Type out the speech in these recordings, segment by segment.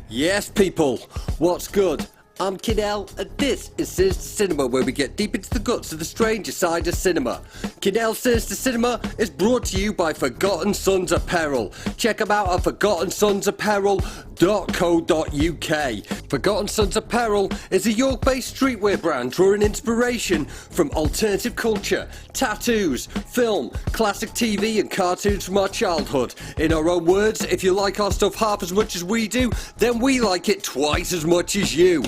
Yes, people, what's good? I'm Kinell, and this is Sinister Cinema, where we get deep into the guts of the stranger side of cinema. Kinell Sinister Cinema is brought to you by Forgotten Sons Apparel. Check them out at forgottensonsapparel.co.uk. Forgotten Sons Apparel is a York-based streetwear brand drawing inspiration from alternative culture, tattoos, film, classic TV and cartoons from our childhood. In our own words, if you like our stuff half as much as we do, then we like it twice as much as you.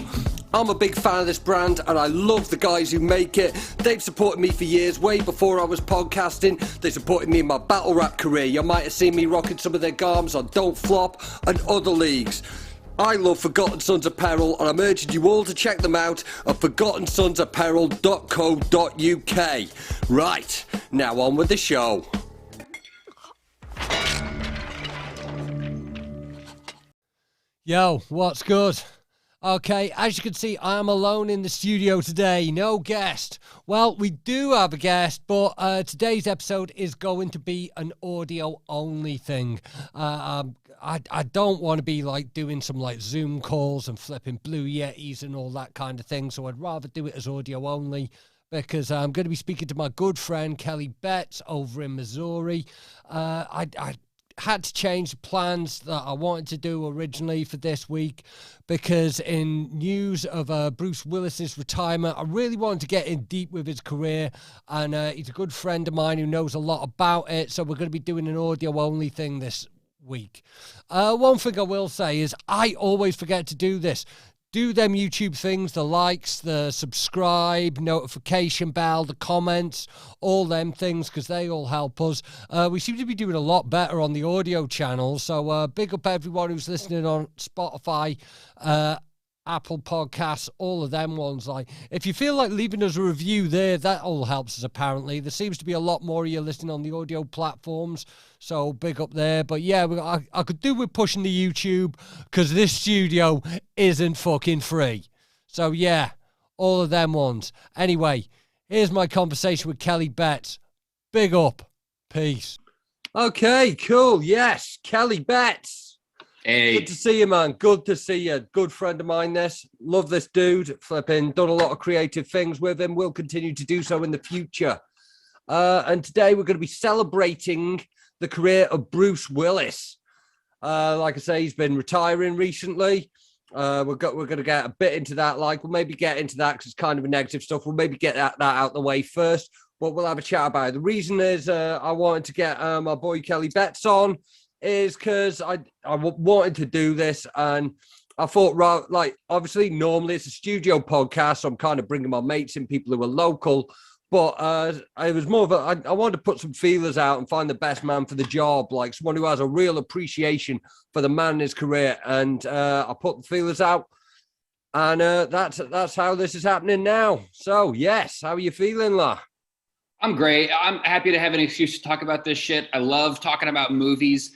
I'm a big fan of this brand and I love the guys who make it. They've supported me for years, way before I was podcasting. They supported me in my battle rap career. You might have seen me rocking some of their garms on Don't Flop and other leagues. I love Forgotten Sons Apparel and I'm urging you all to check them out at forgottensonsapparel.co.uk. Right, now on with the show. Yo, what's good? Okay, as you can see, I am alone in the studio today, no guest. Well, we do have a guest, but today's episode is going to be an audio-only thing. I don't want to be like doing some like Zoom calls and flipping Blue Yetis and all that kind of thing, so I'd rather do it as audio-only because I'm going to be speaking to my good friend Kelly Betz over in Missouri. I had to change the plans that I wanted to do originally for this week because in news of Brue Willis's retirement, I really wanted to get in deep with his career, and he's a good friend of mine who knows a lot about it, so we're going to be doing an audio-only thing this week. One thing I will say is I always forget to do this. Do them YouTube things, the likes, the subscribe, notification bell, the comments, all them things, because they all help us. We seem to be doing a lot better on the audio channel, so big up everyone who's listening on Spotify, Apple Podcasts, all of them ones. Like, if you feel like leaving us a review there, that all helps us apparently. There seems to be a lot more of you listening on the audio platforms, so big up there. But yeah, I could do with pushing the YouTube because this studio isn't fucking free. So yeah, all of them ones. Anyway, here's my conversation with Kelly Betz. Big up. Peace. Okay, cool. Yes, Kelly Betz. Hey. Good to see you, man. Good to see you. Good friend of mine, this. Love this dude. Flipping. Done a lot of creative things with him. We'll continue to do so in the future. And today we're going to be celebrating the career of Brue Willis. Like I say, he's been retiring recently. We're going to get a bit into that. Like, we'll maybe get into that because it's kind of a negative stuff. We'll maybe get that out the way first, but we'll have a chat about it. The reason is I wanted to get my boy Kelly Betz on is because I wanted to do this, and I thought, like, obviously, normally it's a studio podcast, so I'm kind of bringing my mates in, people who are local, but it was more of I wanted to put some feelers out and find the best man for the job, like someone who has a real appreciation for the man in his career, and I put the feelers out, and that's how this is happening now. So, yes, how are you feeling, La? I'm great. I'm happy to have an excuse to talk about this shit. I love talking about movies.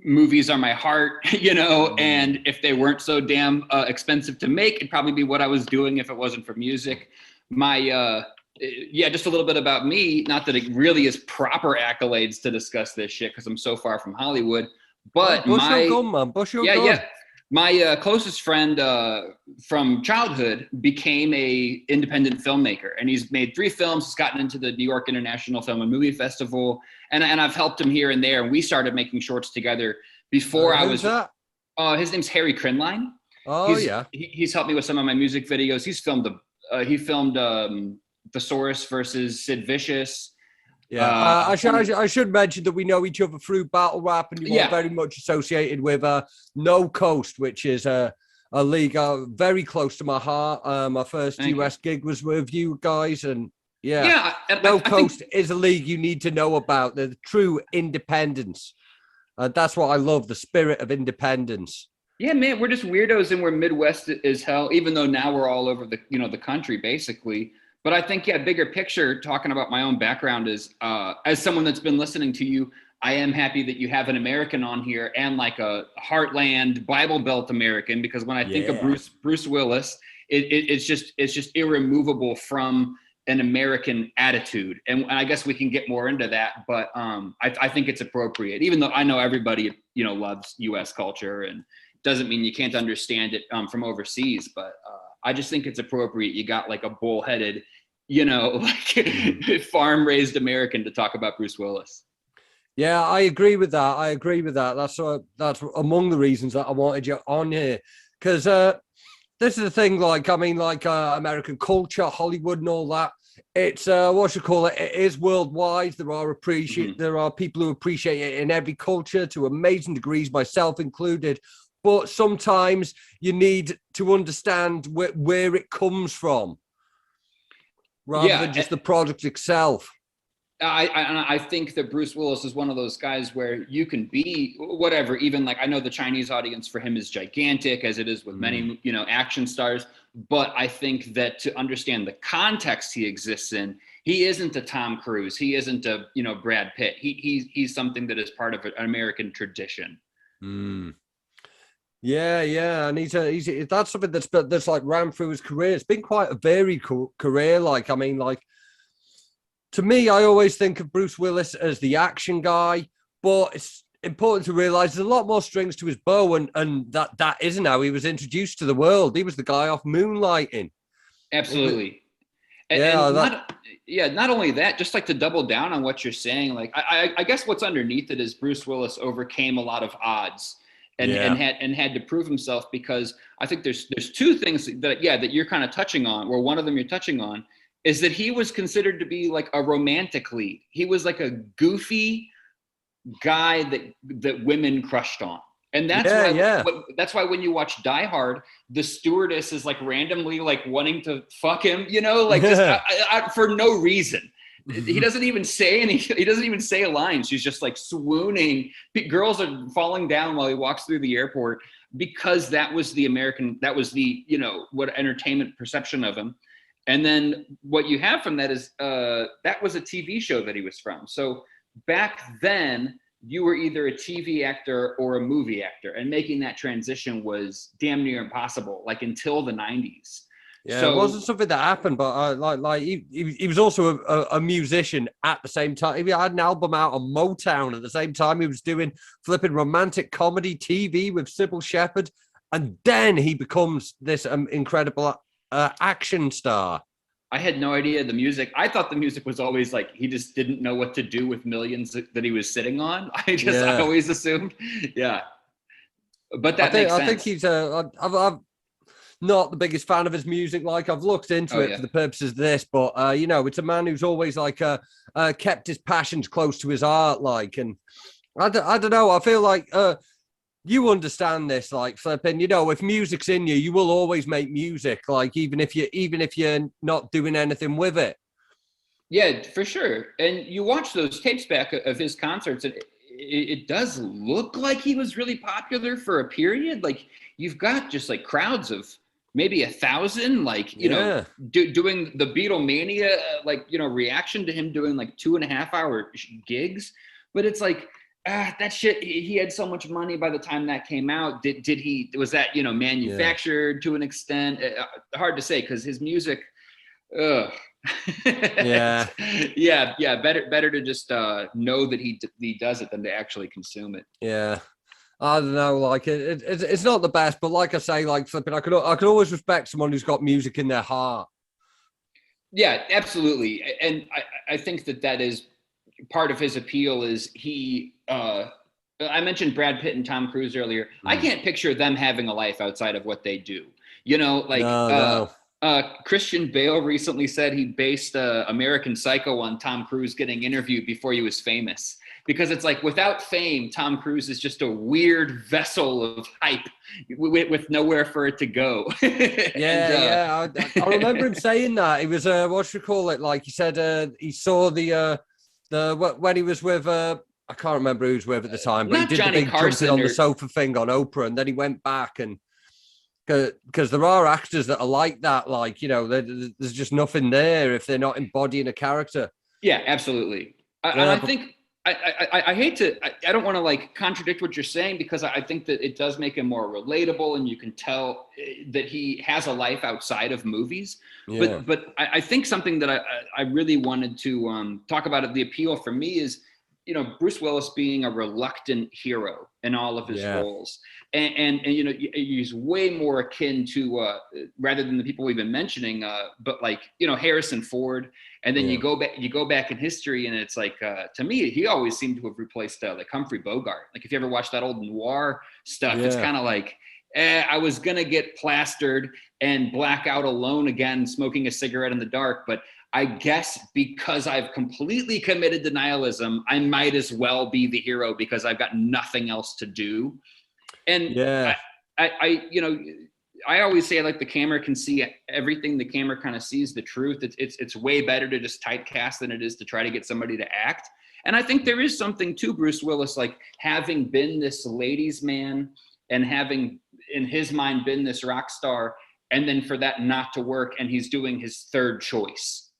Movies are my heart, you know, and if they weren't so damn expensive to make, it'd probably be what I was doing if it wasn't for music. Just a little bit about me, not that it really is proper accolades to discuss this shit because I'm so far from Hollywood, but my closest friend from childhood became a independent filmmaker, and he's made 3 films. He's gotten into the New York International Film and Movie Festival, and I've helped him here and there. And we started making shorts together before I was. That? His name's Harry Crinline. Oh, He's helped me with some of my music videos. He filmed Thesaurus versus Sid Vicious. Yeah, I should mention that we know each other through battle rap, and you are very much associated with No Coast, which is a league very close to my heart. My first US gig was with you guys, and No Coast is a league you need to know about. The true independence. That's what I love, the spirit of independence. Yeah, man, we're just weirdos, and we're Midwest as hell, even though now we're all over the country, basically. But I think, bigger picture, talking about my own background is, as someone that's been listening to you, I am happy that you have an American on here and like a Heartland Bible Belt American, because when I think of Brue Willis, it's just irremovable from an American attitude. And I guess we can get more into that, but I think it's appropriate, even though I know everybody, loves US culture and doesn't mean you can't understand it from overseas, but I just think it's appropriate. You got like a bullheaded, like farm raised American to talk about Bruce Willis. Yeah, I agree with that. That's among the reasons that I wanted you on here, because this is the thing. Like, I mean, like American culture, Hollywood, and all that. It's it is worldwide. There are people who appreciate it in every culture to amazing degrees, myself included. But sometimes you need to understand where it comes from, rather than just the product itself. I think that Bruce Willis is one of those guys where you can be whatever, even like, I know the Chinese audience for him is gigantic, as it is with many, action stars. But I think that to understand the context he exists in, he isn't a Tom Cruise. He isn't a, Brad Pitt. He's something that is part of an American tradition. Yeah, and he's that's something that's like ran through his career. It's been quite a varied career. Like, I mean, like, to me, I always think of Bruce Willis as the action guy, but it's important to realize there's a lot more strings to his bow, and that isn't how he was introduced to the world. He was the guy off Moonlighting. Absolutely. Not only that, just like to double down on what you're saying, like I guess what's underneath it is Bruce Willis overcame a lot of odds and had to prove himself, because I think there's two things that you're kind of touching on, or one of them you're touching on, is that he was considered to be like a romantic lead. He was like a goofy guy that women crushed on. And that's why when you watch Die Hard, the stewardess is like randomly like wanting to fuck him, just for no reason. He doesn't even say he doesn't even say a line. She's just like swooning. Girls are falling down while he walks through the airport, because that was the what entertainment perception of him. And then what you have from that is that was a TV show that he was from. So back then, you were either a TV actor or a movie actor, and making that transition was damn near impossible, like until the 90s. Yeah, so, it wasn't something that happened, but he was also a musician at the same time. He had an album out on Motown at the same time. He was doing flipping romantic comedy TV with Sybil Shepherd, and then he becomes this incredible action star. I had no idea the music. I thought the music was always like he just didn't know what to do with millions that he was sitting on. I always assumed, But that makes sense. I think he's I'm not the biggest fan of his music. Like, I've looked into it for the purposes of this, but it's a man who's always like kept his passions close to his art. like, and I don't know. I feel like you understand this, like, flipping, if music's in you, you will always make music, like, even if you're not doing anything with it. Yeah, for sure. And you watch those tapes back of his concerts, and it does look like he was really popular for a period. Like, you've got just like crowds of maybe 1,000, like, doing the Beatlemania, reaction to him doing like 2.5 hour gigs. But it's like, that shit, he had so much money by the time that came out. Was that, manufactured to an extent? Hard to say, because his music, better to just know that he does it than to actually consume it. Yeah. I don't know, like, it's not the best, but like I say, like, flipping, I could always respect someone who's got music in their heart. Yeah, absolutely. And I think that is part of his appeal. Is he I mentioned Brad Pitt and Tom Cruise earlier. I can't picture them having a life outside of what they do. No. Christian Bale recently said he based American Psycho on Tom Cruise getting interviewed before he was famous, because it's like, without fame, Tom Cruise is just a weird vessel of hype with nowhere for it to go. I remember him saying that. He was like, he said he saw when he was with I can't remember who he was with at the time, but he did Johnny the big Carson jumping on the sofa thing on Oprah, and then he went back, and because there are actors that are like that, like, there's just nothing there if they're not embodying a character. Yeah, absolutely. I think I hate to, I don't want to like contradict what you're saying, because I think that it does make him more relatable, and you can tell that he has a life outside of movies. Yeah. But I think something that I really wanted to talk about, the appeal for me is, Bruce Willis being a reluctant hero in all of his roles. and you know, he's way more akin to rather than the people we've been mentioning, but like, you know, Harrison Ford. And then you go back in history, and it's like, to me, he always seemed to have replaced like Humphrey Bogart. Like if you ever watch that old noir stuff, it's kind of like, I was gonna get plastered and black out alone again, smoking a cigarette in the dark, but I guess because I've completely committed to nihilism, I might as well be the hero because I've got nothing else to do. And I you know, I always say, like, the camera can see everything. The camera kind of sees the truth. It's way better to just typecast than it is to try to get somebody to act. And I think there is something to Bruce Willis, like having been this ladies' man and having in his mind been this rock star, and then for that not to work, and he's doing his third choice.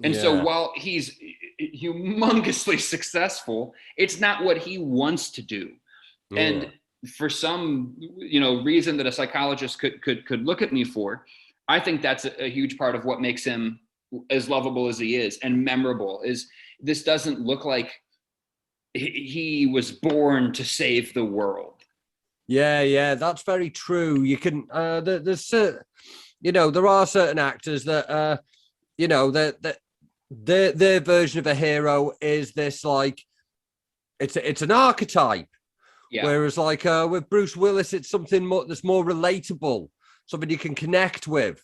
And so while he's humongously successful, it's not what he wants to do. And for some, you know, reason that a psychologist could look at me for, I think that's a huge part of what makes him as lovable as he is and memorable. Is this doesn't look like he was born to save the world. Yeah, that's very true. You can there's you know, there are certain actors that you know, that their version of a hero is this, like, it's an archetype. Whereas like with Bruce Willis, it's something that's more relatable, something you can connect with.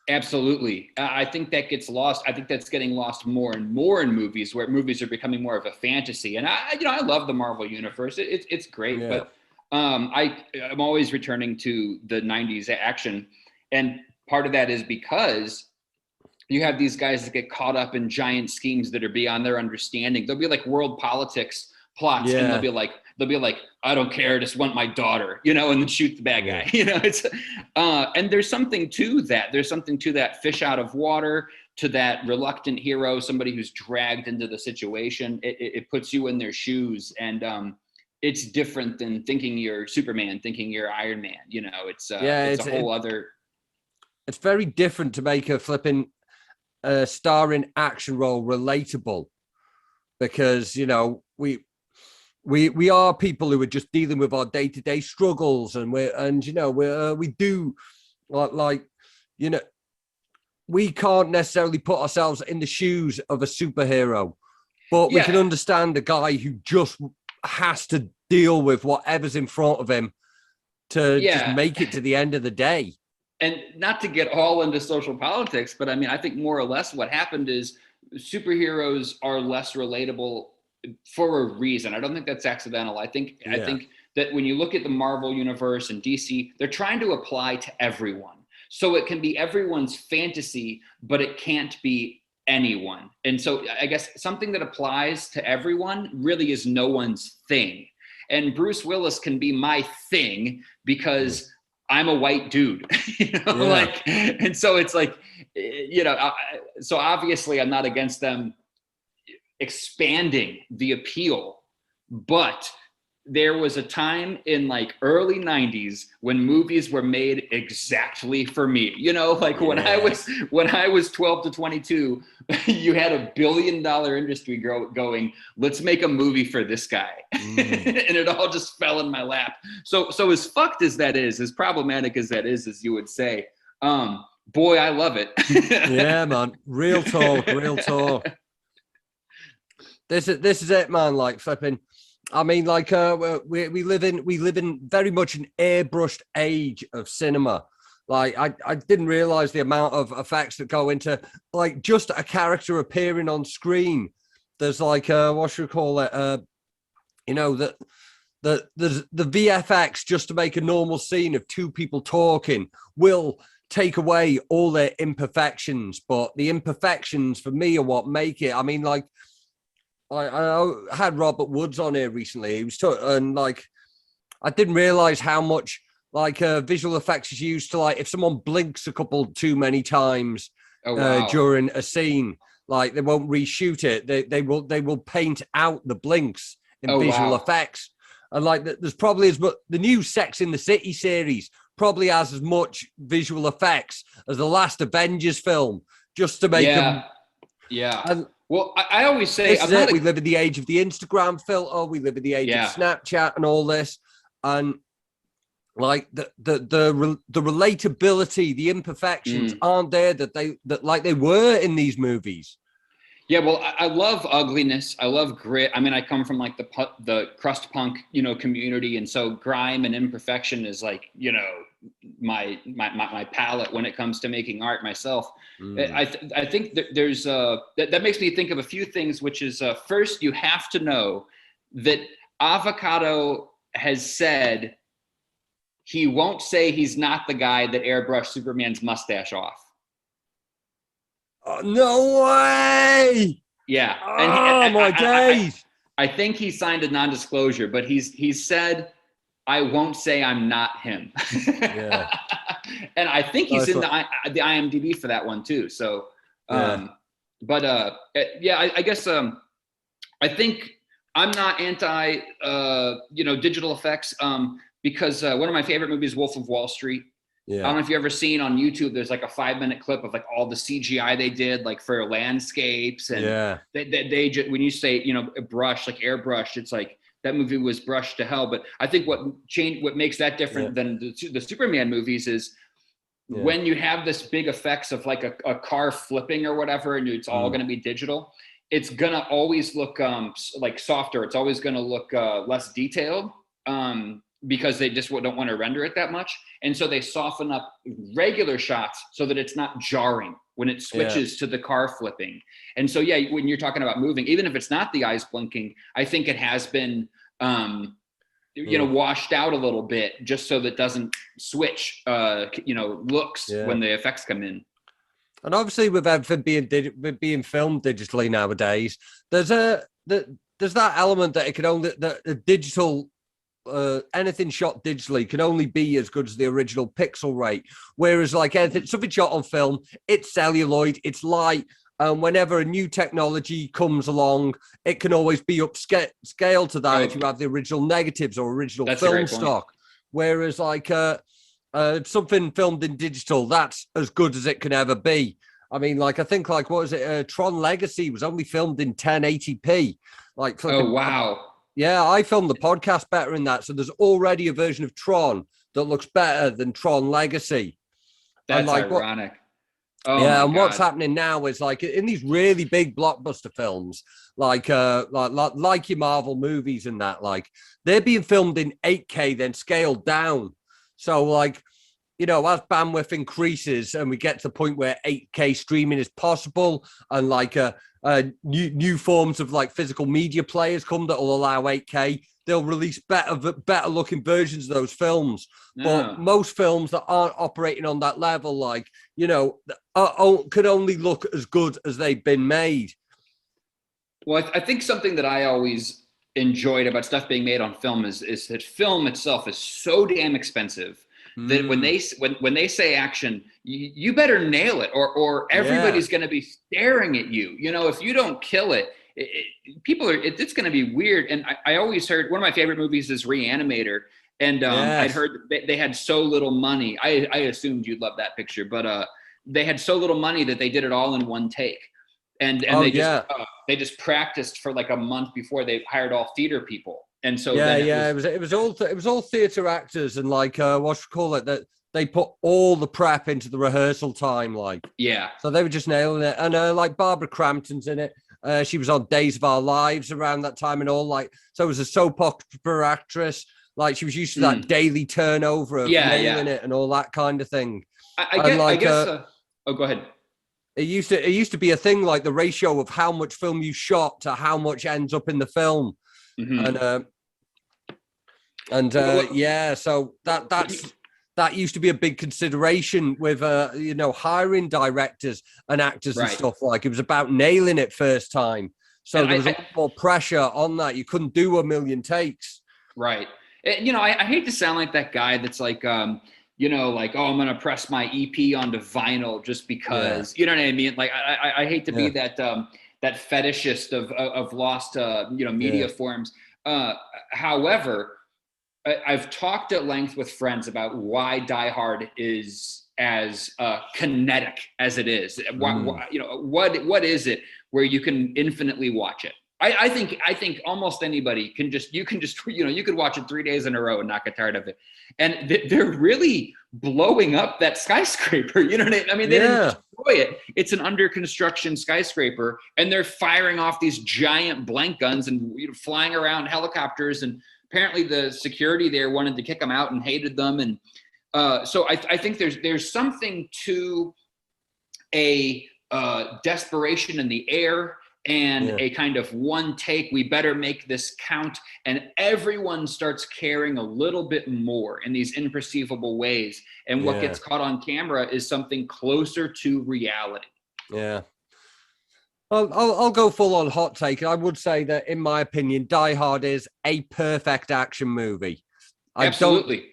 Absolutely. I think that gets lost. I think that's getting lost more and more in movies, where movies are becoming more of a fantasy. And I love the Marvel universe. It's great, but I'm always returning to the 90s action. And part of that is because you have these guys that get caught up in giant schemes that are beyond their understanding. There'll be like world politics plots, and they'll be like, I don't care, I just want my daughter, you know, and then shoot the bad guy. You know, it's and there's something to that. There's something to that fish out of water, to that reluctant hero, somebody who's dragged into the situation. It puts you in their shoes, and it's different than thinking you're Superman, thinking you're Iron Man. You know, it's a whole other. It's very different to make a flipping starring action role relatable, because, you know, we are people who are just dealing with our day-to-day struggles, and we do like, you know, we can't necessarily put ourselves in the shoes of a superhero, but we can understand a guy who just has to deal with whatever's in front of him to just make it to the end of the day. And not to get all into social politics, but I mean, I think more or less what happened is superheroes are less relatable for a reason. I don't think that's accidental. I think that when you look at the Marvel universe and DC, they're trying to apply to everyone. So it can be everyone's fantasy, but it can't be anyone. And so I guess something that applies to everyone really is no one's thing. And Bruce Willis can be my thing because I'm a white dude, you know, like, and so it's like, you know, so obviously I'm not against them expanding the appeal, but there was a time in like early 90s when movies were made exactly for me, you know, like when I was 12 to 22, you had $1 billion industry going, let's make a movie for this guy. And it all just fell in my lap. So as fucked as that is, as problematic as that is, as you would say, boy, I love it. Yeah, man. Real talk. This is it, man. Like flipping. I mean, like we live in very much an airbrushed age of cinema. Like I didn't realize the amount of effects that go into like just a character appearing on screen. There's like what should we call it? You know, the VFX just to make a normal scene of two people talking will take away all their imperfections, but the imperfections for me are what make it. I mean, like I had Robert Woods on here recently. He was and like I didn't realize how much like visual effects is used to, like, if someone blinks a couple too many times during a scene, like they won't reshoot it. They will paint out the blinks in visual effects. And like there's probably as much, the new Sex in the City series probably has as much visual effects as the last Avengers film, just to make them. Yeah. And, well, I always say we live in the age of the Instagram filter. We live in the age of Snapchat and all this. And like the relatability, the imperfections aren't there that like they were in these movies. Yeah, well, I love ugliness. I love grit. I mean, I come from like the crust punk, community, and so grime and imperfection is like, my palette when it comes to making art myself. I think that there's that makes me think of a few things, which is first, you have to know that Avocado has said he won't say he's not the guy that airbrushed Superman's mustache off. Oh, no way! Yeah. And my days! I think he signed a non-disclosure, but he's said, I won't say I'm not him. Yeah. And I think he's in the IMDb for that one too. So, I guess I think I'm not anti, digital effects because one of my favorite movies, Wolf of Wall Street. Yeah. I don't know if you've ever seen on YouTube, there's like a 5-minute clip of like all the CGI they did like for landscapes. And they just, when you say, brush, like airbrush, it's like that movie was brushed to hell. But I think what makes that different than the Superman movies is when you have this big effects of like a car flipping or whatever, and it's all going to be digital, it's going to always look like softer. It's always going to look less detailed. Because they just don't want to render it that much. And so they soften up regular shots so that it's not jarring when it switches to the car flipping. And so, when you're talking about moving, even if it's not the eyes blinking, I think it has been, washed out a little bit just so that it doesn't switch, looks when the effects come in. And obviously with everything being filmed digitally nowadays, there's that element that it can only, the digital, anything shot digitally can only be as good as the original pixel rate, whereas like anything something shot on film, it's celluloid, it's light, and whenever a new technology comes along, it can always be upscaled to that if you have the original negatives or original film stock. Whereas like something filmed in digital, that's as good as it can ever be. I mean, like I think like what was it, Tron Legacy was only filmed in 1080p. Like wow. Yeah, I filmed the podcast better in that. So there's already a version of Tron that looks better than Tron Legacy. That's like, ironic. What's happening now is like in these really big blockbuster films, like your Marvel movies and that, like they're being filmed in 8K, then scaled down. So like, as bandwidth increases and we get to the point where 8K streaming is possible, and like new forms of like physical media players come that will allow 8K, they'll release better looking versions of those films. But most films that aren't operating on that level, like, could only look as good as they've been made. Well, I think something that I always enjoyed about stuff being made on film is that film itself is so damn expensive that when they say action, you better nail it, or everybody's going to be staring at you. If you don't kill it, it's going to be weird. And I always heard, one of my favorite movies is Reanimator. And I'd heard they had so little money. I assumed you'd love that picture, but they had so little money that they did it all in one take. And they just practiced for like a month before they hired all theater people. And so it was all theater actors, and like that they put all the prep into the rehearsal time, like so they were just nailing it. And like Barbara Crampton's in it. She was on Days of Our Lives around that time and all, like, so it was a soap opera actress. Like she was used to that daily turnover of nailing it and all that kind of thing. I guess go ahead. It used to be a thing, like the ratio of how much film you shot to how much ends up in the film. So that used to be a big consideration with hiring directors and actors and stuff. Like it was about nailing it first time, so there was a lot more pressure on that. You couldn't do a million takes. Right. I hate to sound like that guy that's like I'm gonna press my EP onto vinyl just because, you know what I mean? Like I hate to be that fetishist of lost media forms. However, I've talked at length with friends about why Die Hard is as kinetic as it is. What is it where you can infinitely watch it? I think almost anybody can just you could watch it 3 days in a row and not get tired of it. And they're really blowing up that skyscraper. You know what I mean? They didn't destroy it. It's an under construction skyscraper, and they're firing off these giant blank guns and flying around helicopters. And apparently the security there wanted to kick them out and hated them. And so I think there's something to a desperation in the air and a kind of one take, we better make this count. And everyone starts caring a little bit more in these imperceivable ways. And what gets caught on camera is something closer to reality. Yeah. I'll go full on hot take. I would say that, in my opinion, Die Hard is a perfect action movie. Absolutely.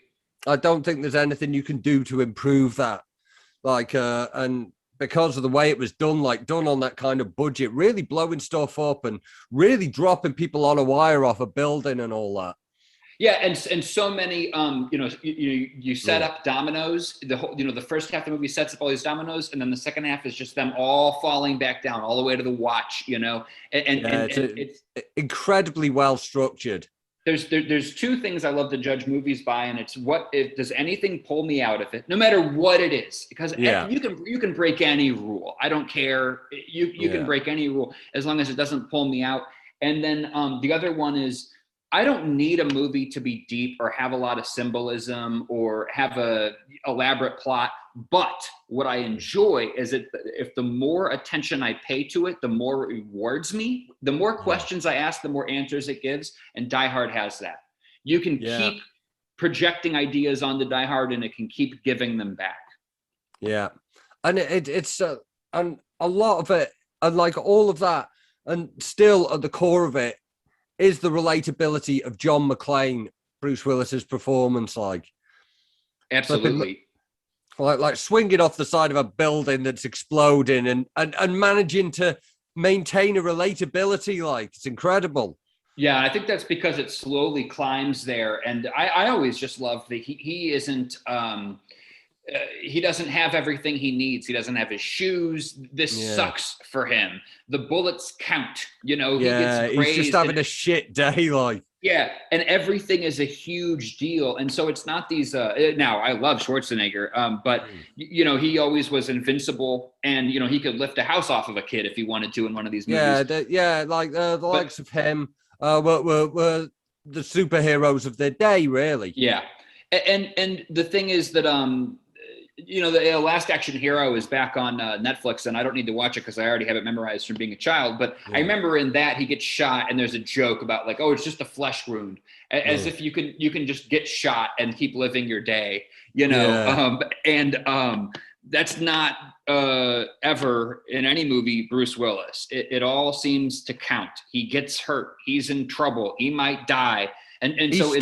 I don't think there's anything you can do to improve that. And because of the way it was done, done on that kind of budget, really blowing stuff up and really dropping people on a wire off a building and all that. Yeah, and so many, you set up dominoes. The whole, the first half of the movie sets up all these dominoes, and then the second half is just them all falling back down all the way to the watch. It's incredibly well structured. There's two things I love to judge movies by, and it's does anything pull me out of it, no matter what it is, because you can break any rule. I don't care. You can break any rule as long as it doesn't pull me out. And then the other one is, I don't need a movie to be deep or have a lot of symbolism or have a elaborate plot. But what I enjoy is if the more attention I pay to it, the more it rewards me. The more questions I ask, the more answers it gives. And Die Hard has that. You can keep projecting ideas onto Die Hard, and it can keep giving them back. Yeah, and it's and a lot of it, and all of that, and still at the core of it is the relatability of John McClane, Bruce Willis's performance. Absolutely. Like swinging off the side of a building that's exploding and managing to maintain a relatability. It's incredible. Yeah, I think that's because it slowly climbs there. And I always just love that he isn't, he doesn't have everything he needs. He doesn't have his shoes. This sucks for him. The bullets count, he gets he's just having a shit day. Yeah, and everything is a huge deal. And so it's not these, now I love Schwarzenegger, but, he always was invincible, and, he could lift a house off of a kid if he wanted to in one of these movies. The likes of him were the superheroes of their day, really. Yeah, and the thing is that, the Last Action Hero is back on Netflix, and I don't need to watch it because I already have it memorized from being a child. But I remember in that he gets shot, and there's a joke about it's just a flesh wound, as if you can just get shot and keep living your day, that's not ever in any movie Bruce Willis. It all seems to count. He gets hurt. He's in trouble. He might die, and so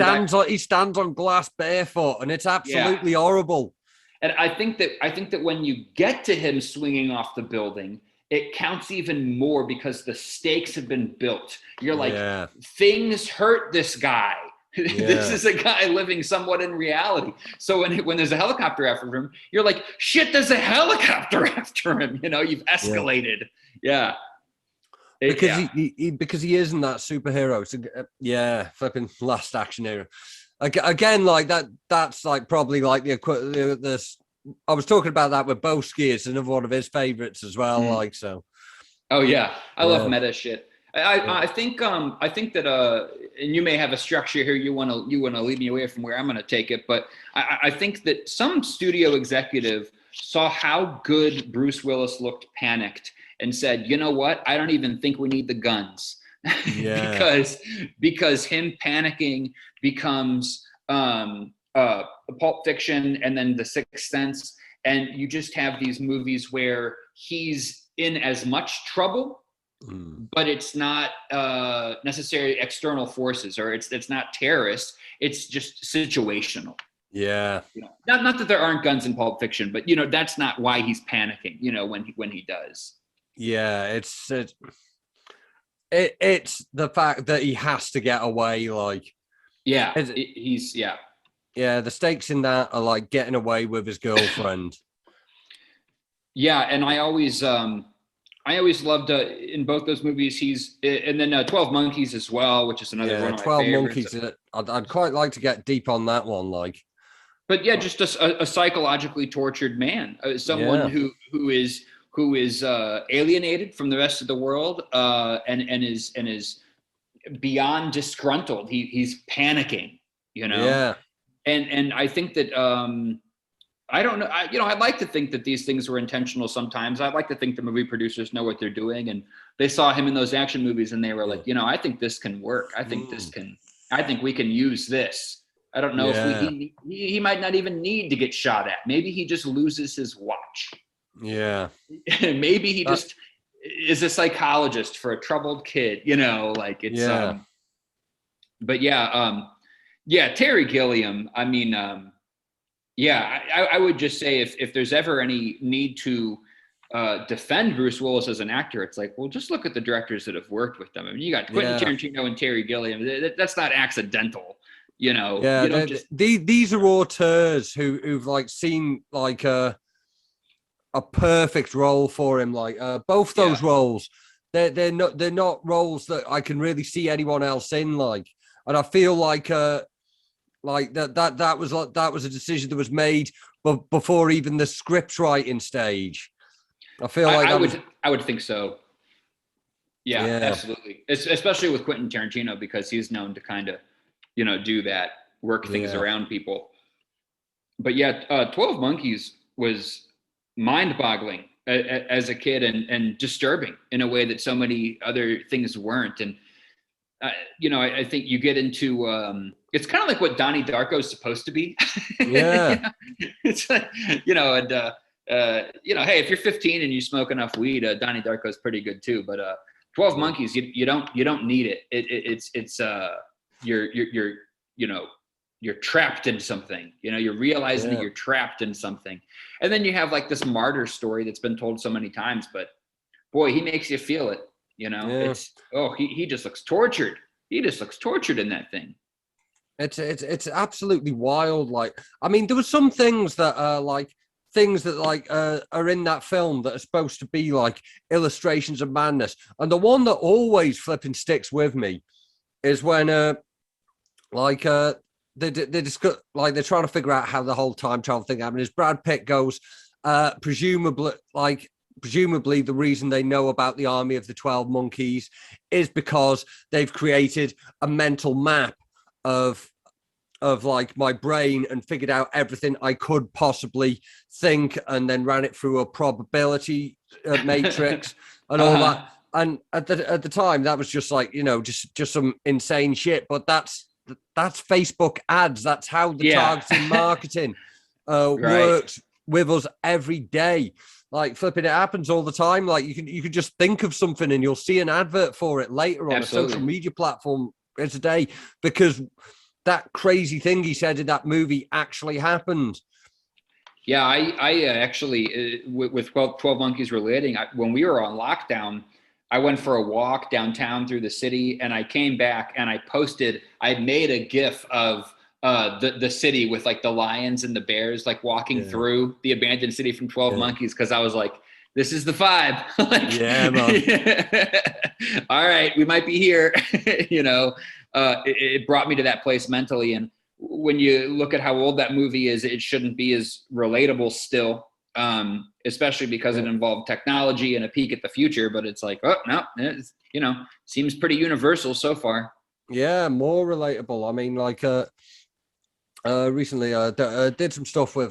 he stands on glass barefoot, and it's absolutely horrible. And I think that when you get to him swinging off the building, it counts even more because the stakes have been built. You're like, things hurt this guy. This is a guy living somewhat in reality. So when there's a helicopter after him, you're like, shit, there's a helicopter after him. You've escalated. Yeah. Because he isn't that superhero. So, fucking Last Action Hero. Again, that's probably the I was talking about that with Boski. It's another one of his favorites as well. So. Oh yeah, I love meta shit. I think that and you may have a structure here you want to lead me away from where I'm going to take it, but I think that some studio executive saw how good Bruce Willis looked panicked and said, you know what, I don't even think we need the guns. because him panicking becomes Pulp Fiction and then The Sixth Sense, and you just have these movies where he's in as much trouble, but it's not necessarily external forces, or it's not terrorists, it's just situational. Yeah. Not that there aren't guns in Pulp Fiction, but that's not why he's panicking, when he does. Yeah, it's the fact that he has to get away. The stakes in that are getting away with his girlfriend. And I always I always loved in both those movies. And then 12 Monkeys as well, which is another one of my 12 favorites. Monkeys. I'd quite like to get deep on that one. Like, but yeah, just a psychologically tortured man, someone who is alienated from the rest of the world, and is beyond disgruntled. He's panicking, Yeah. And I think that I don't know. I'd like to think that these things were intentional sometimes. I'd like to think the movie producers know what they're doing, and they saw him in those action movies and they were like, I think this can work. I think we can use this. I don't know if he might not even need to get shot at. Maybe he just loses his watch. Yeah. Maybe he just is a psychologist for a troubled kid, like it's, but Terry Gilliam. I mean, I would just say if there's ever any need to defend Bruce Willis as an actor, it's like, well, just look at the directors that have worked with them. I mean, you got Quentin Tarantino and Terry Gilliam. That's not accidental, Yeah, these are auteurs who've like seen like a perfect role for him. Like both those roles, they're not roles that I can really see anyone else in. Like, and I feel like that was a decision that was made before even the script writing stage. I feel like I would think so. Yeah, absolutely. Especially with Quentin Tarantino, because he's known to kind of, do that, work things around people. But 12 Monkeys was mind-boggling as a kid and disturbing in a way that so many other things weren't. And I think you get into it's kind of like what Donnie Darko is supposed to be. Yeah. It's like, hey, if you're 15 and you smoke enough weed, Donnie Darko is pretty good too. But 12 Monkeys, you don't need it. It's you're trapped in something. You're realizing that you're trapped in something, and then you have like this martyr story that's been told so many times. But boy, he makes you feel it. It's he just looks tortured. He just looks tortured in that thing. It's absolutely wild. Like, I mean, there were some things that are in that film that are supposed to be like illustrations of madness. And the one that always flipping sticks with me is when they discuss, like, they're trying to figure out how the whole time travel thing happened. Is Brad Pitt goes, presumably the reason they know about the army of the 12 monkeys is because they've created a mental map of like my brain and figured out everything I could possibly think, and then ran it through a probability matrix and all that. And at the time, that was just like, just some insane shit. But that's Facebook ads. That's how the targeting marketing works with us every day. Like, flipping, it happens all the time. Like, you can just think of something and you'll see an advert for it later on a social media platform today, because that crazy thing he said in that movie actually happened. Yeah, I actually, with 12 Monkeys relating, when we were on lockdown, I went for a walk downtown through the city, and I came back and I made a GIF of the city with like the lions and the bears, like walking through the abandoned city from 12 Monkeys. Cause I was like, this is the vibe. Man. All right, we might be here. It brought me to that place mentally. And when you look at how old that movie is, it shouldn't be as relatable still, especially because it involved technology and a peek at the future. But it's like, oh no, it's, seems pretty universal so far. Yeah, more relatable. I mean, like recently did some stuff with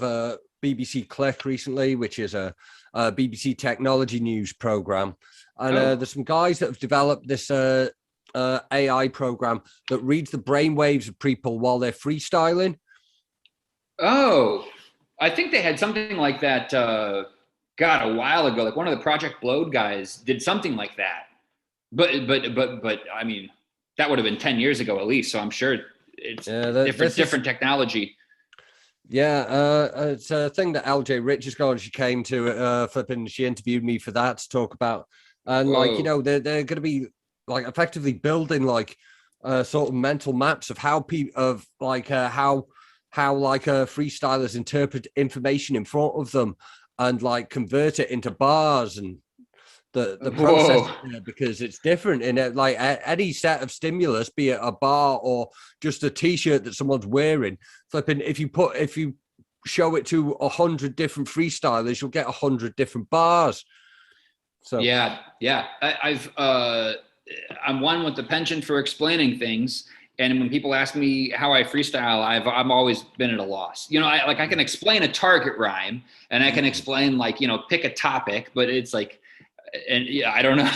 BBC Click recently, which is a BBC technology news program. And there's some guys that have developed this AI program that reads the brainwaves of people while they're freestyling. Oh, I think they had something like that, a while ago. Like one of the Project Blowed guys did something like that. But I mean, that would have been 10 years ago at least. So I'm sure it's different technology. Yeah, it's a thing that LJ Richards got, and she came to she interviewed me for that to talk about. And like, they're going to be like effectively building like sort of mental maps of how freestylers interpret information in front of them and like convert it into bars and the process Whoa. because it's different in it. Like any set of stimulus, be it a bar or just a t-shirt that someone's wearing, flipping, if you show it to 100 different freestylers, you'll get 100 different bars. So yeah. I'm one with the penchant for explaining things. And when people ask me how I freestyle, I've always been at a loss. I can explain a target rhyme, and I can explain pick a topic, but it's like, and yeah, I don't know,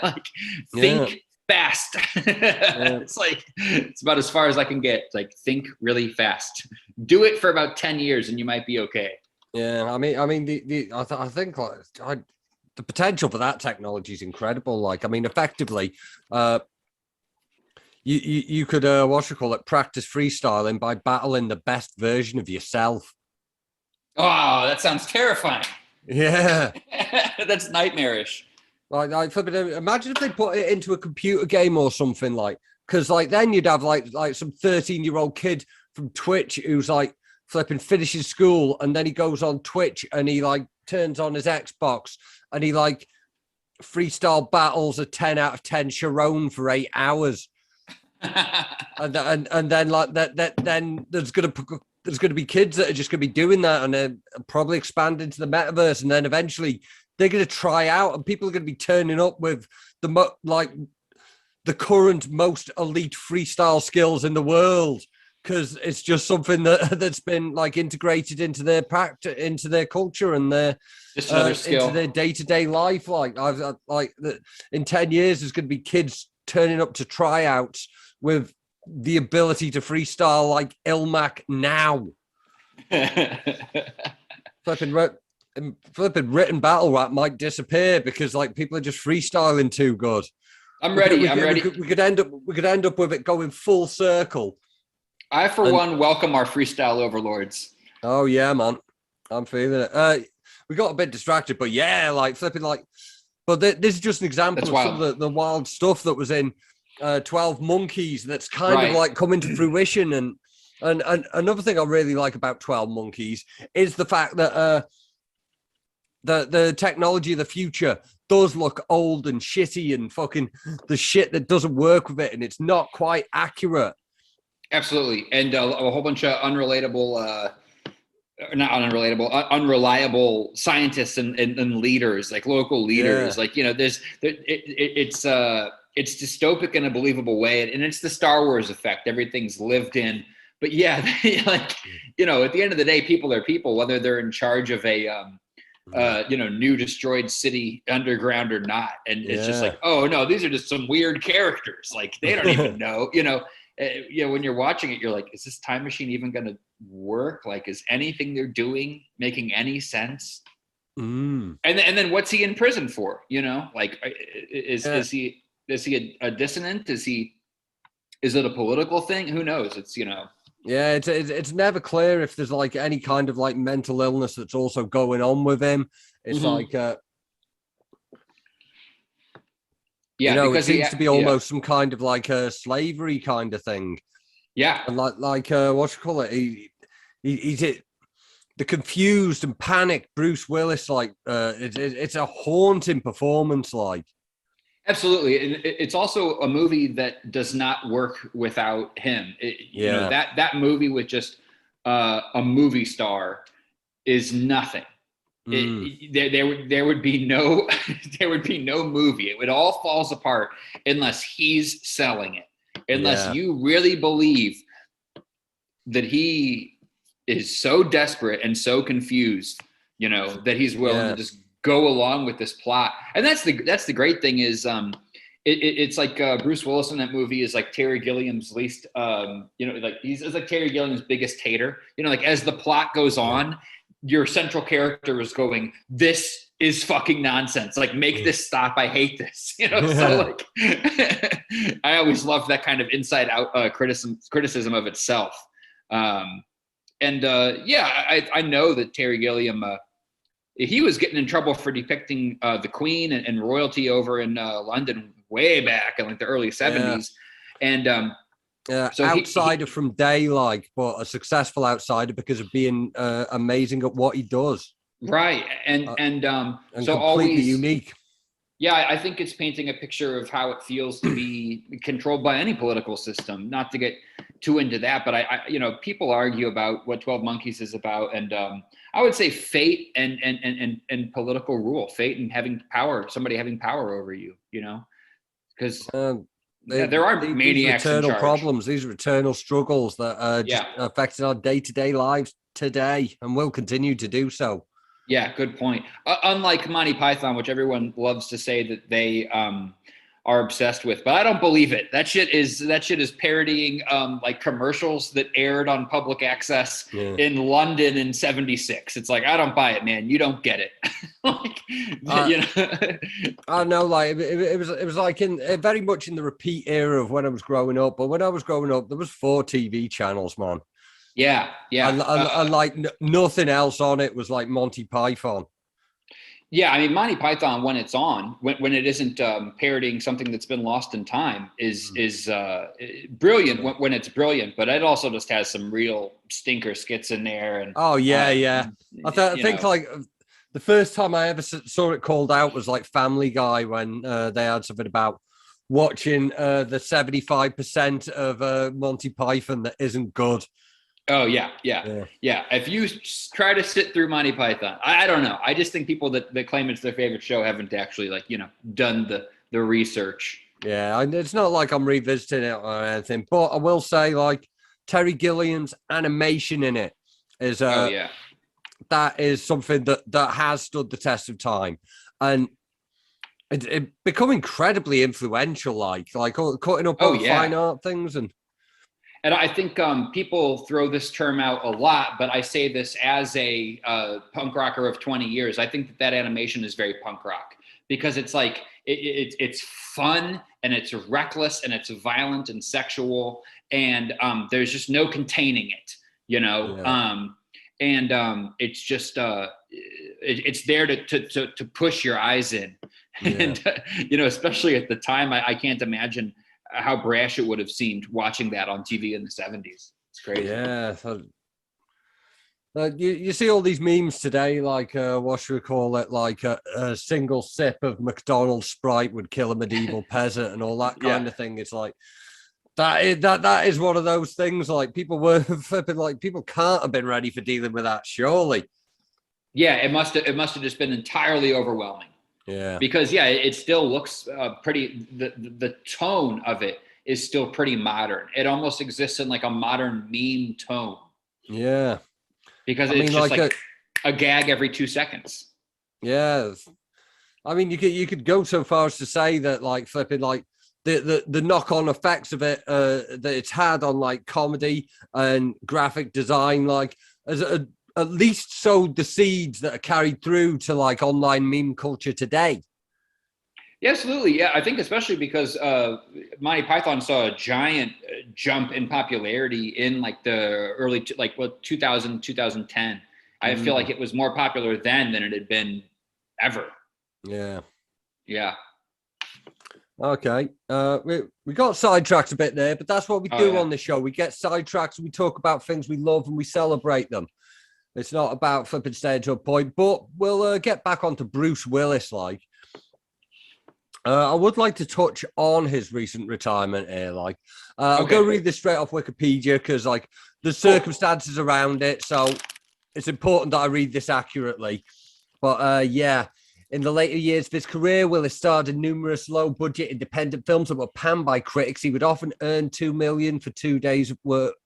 like think fast. It's about as far as I can get. It's like think really fast. Do it for about 10 years, and you might be okay. Yeah, I mean, I think the potential for that technology is incredible. Like, I mean, effectively, you could practice freestyling by battling the best version of yourself. Oh, that sounds terrifying. Yeah. That's nightmarish. Like imagine if they put it into a computer game or something, because then you'd have like some 13-year-old kid from Twitch who's like flipping finishes school, and then he goes on Twitch and he like turns on his Xbox and he like freestyle battles a 10 out of 10 Sharon for 8 hours. and then like that then there's gonna be kids that are just gonna be doing that, and then probably expand into the metaverse, and then eventually they're gonna try out, and people are gonna be turning up with the current most elite freestyle skills in the world, because it's just something that's been like integrated into their practice, into their culture, and their just another skill into their day-to-day life. In 10 years there's gonna be kids turning up to tryouts with the ability to freestyle like Ilmac now. flipping written battle rap might disappear because like people are just freestyling too good. I'm ready. We could end up with it going full circle. I, for one, welcome our freestyle overlords. Oh yeah, man, I'm feeling it. We got a bit distracted, but yeah, like flipping like. But this is just an example of some of the wild stuff that was in 12 Monkeys that's kind of like coming to fruition. And another thing I really like about 12 Monkeys is the fact that the technology of the future does look old and shitty and fucking the shit that doesn't work with it, and it's not quite accurate. Absolutely. And a whole bunch of unreliable scientists and leaders, like local leaders. Like, it's dystopic in a believable way. And it's the Star Wars effect. Everything's lived in. But yeah, at the end of the day, people are people, whether they're in charge of a, new destroyed city underground or not. And it's just like, oh no, these are just some weird characters. Like they don't even know, when you're watching it, you're like, is this time machine even going to work? Like, is anything they're doing making any sense? And then what's he in prison for? Is he a dissonant? Is it a political thing? Who knows? It's it's never clear if there's like any kind of like mental illness that's also going on with him. It's like because it seems to be almost some kind of like a slavery kind of thing. Yeah. And he's the confused and panicked Brue Willis, like it's a haunting performance, like. Absolutely. It's also a movie that does not work without him. That movie with just a movie star is nothing. There would be no movie. It all falls apart unless he's selling it. Unless you really believe that he is so desperate and so confused, that he's willing to just go along with this plot. And that's the great thing is it's like Brue Willis in that movie is like Terry Gilliam's least he's like Terry Gilliam's biggest hater. Like as the plot goes on, your central character is going, this is fucking nonsense. Like make this stop. I hate this. So like I always love that kind of inside out criticism of itself. I know that Terry Gilliam he was getting in trouble for depicting the Queen and royalty over in London way back in like the early 70s. And so outsider from day, like, but a successful outsider because of being amazing at what he does. Right. And so completely always unique. Yeah, I think it's painting a picture of how it feels to be controlled by any political system. Not to get too into that, but people argue about what 12 Monkeys is about, and I would say fate and political rule, fate and having power, somebody having power over you. Because there are these maniacs in eternal charge. problems. These are eternal struggles that are just affecting our day-to-day lives today, and will continue to do so. Yeah, good point. Unlike Monty Python, which everyone loves to say that they are obsessed with, but I don't believe it. That shit is parodying like commercials that aired on public access in London in '76. It's like, I don't buy it, man. You don't get it. I know, like it was like in very much in the repeat era of when I was growing up. But when I was growing up, there was 4 TV channels, man. Yeah. And like nothing else on it was like Monty Python. Yeah, I mean, Monty Python, when it's on, when it isn't parodying something that's been lost in time, is brilliant when it's brilliant. But it also just has some real stinker skits in there. And I think like the first time I ever saw it called out was like Family Guy, when they had something about watching the 75% of Monty Python that isn't good. Oh, yeah. If you try to sit through Monty Python, I don't know. I just think people that claim it's their favorite show haven't actually done the research. Yeah, it's not like I'm revisiting it or anything, but I will say like Terry Gilliam's animation in it is that is something that has stood the test of time, and it become incredibly influential, like cutting up all the fine art things. And I think people throw this term out a lot, but I say this as a punk rocker of 20 years. I think that animation is very punk rock, because it's like it's fun and it's reckless and it's violent and sexual, and there's just no containing it, and it's just it's there to push your eyes in, and especially at the time, I can't imagine how brash it would have seemed watching that on TV in the 70s. It's crazy. Yeah. You see all these memes today, like what should we call it? Like a single sip of McDonald's Sprite would kill a medieval peasant and all that kind of thing. It's like that is one of those things. Like people were flipping, like people can't have been ready for dealing with that, surely. Yeah, it must have just been entirely overwhelming. Yeah, because it still looks pretty. The tone of it is still pretty modern. It almost exists in like a modern meme tone. Yeah, because it's just like a gag every 2 seconds. Yeah, I mean you could go so far as to say that like flipping like the knock-on effects of it that it's had on like comedy and graphic design, like as at least sowed the seeds that are carried through to like online meme culture today. Yeah, absolutely. Yeah, I think especially because Monty Python saw a giant jump in popularity in like the early 2000, 2010. I feel like it was more popular then than it had been ever. Yeah. Yeah. Okay. We got sidetracked a bit there, but that's what we do on the show. We get sidetracked and we talk about things we love and we celebrate them. It's not about flipping staying to a point, but we'll get back onto Brue Willis. Like, I would like to touch on his recent retirement here. Like, I'll go read this straight off Wikipedia because, like, the circumstances around it. So it's important that I read this accurately. But in the later years of his career, Willis starred in numerous low-budget independent films that were panned by critics. He would often earn $2 million for 2 days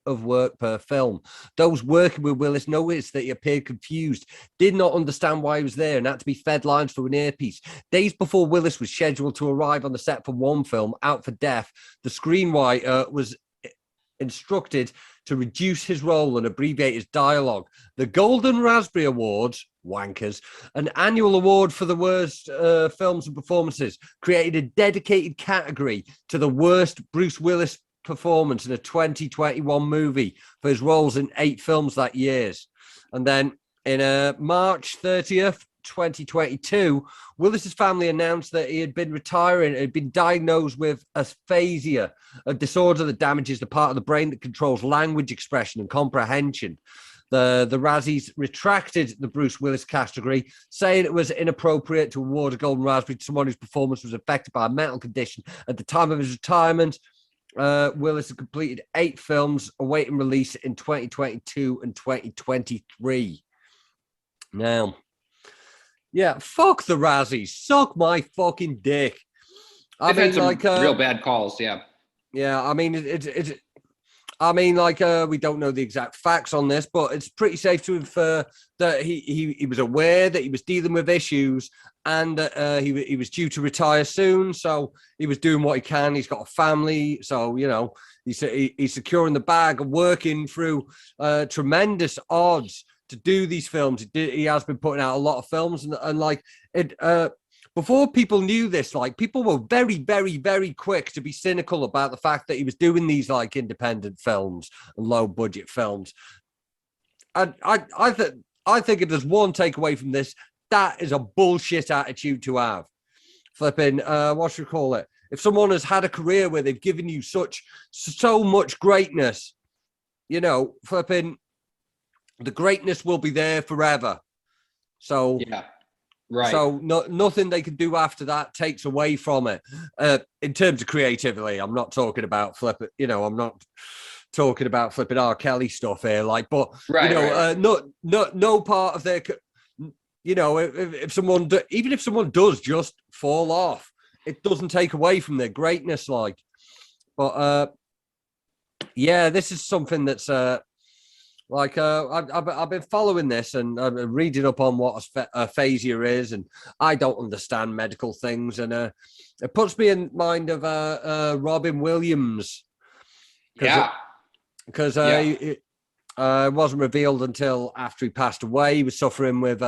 of work per film. Those working with Willis noticed that he appeared confused, did not understand why he was there, and had to be fed lines through an earpiece. Days before Willis was scheduled to arrive on the set for one film, Out for Death, the screenwriter was instructed to reduce his role and abbreviate his dialogue. The Golden Raspberry Awards, wankers, an annual award for the worst films and performances, created a dedicated category to the worst Brue Willis performance in a 2021 movie for his roles in 8 films that year. And then in March 30th, 2022, Willis's family announced that he had been retiring and had been diagnosed with aphasia, a disorder that damages the part of the brain that controls language expression and comprehension. The Razzies retracted the Brue Willis category, saying it was inappropriate to award a Golden Raspberry to someone whose performance was affected by a mental condition. At the time of his retirement, Willis had completed 8 films awaiting release in 2022 and 2023. Now, yeah, fuck the Razzies. Suck my fucking dick. They've had some real bad calls, yeah. Yeah, I mean, we don't know the exact facts on this, but it's pretty safe to infer that he was aware that he was dealing with issues and that he was due to retire soon. So he was doing what he can. He's got a family. So, you know, he's securing the bag and working through tremendous odds to do these films. He has been putting out a lot of films and like it. Before people knew this, like people were very, very, very quick to be cynical about the fact that he was doing these like independent films and low budget films. And I think if there's one takeaway from this, that is a bullshit attitude to have. Flipping, what should we call it? If someone has had a career where they've given you so much greatness, you know, flipping, the greatness will be there forever. So yeah. Right. So nothing they can do after that takes away from it. In terms of creativity, I'm not talking about flipping. You know, I'm not talking about flipping R. Kelly stuff here. Like, but right, you know, no part of their. You know, if someone even if someone does just fall off, it doesn't take away from their greatness. Like, but yeah, this is something that's like I've been following this and I'm reading up on what aphasia is, and I don't understand medical things, and it puts me in mind of Robin Williams. Because it wasn't revealed until after he passed away. He was suffering with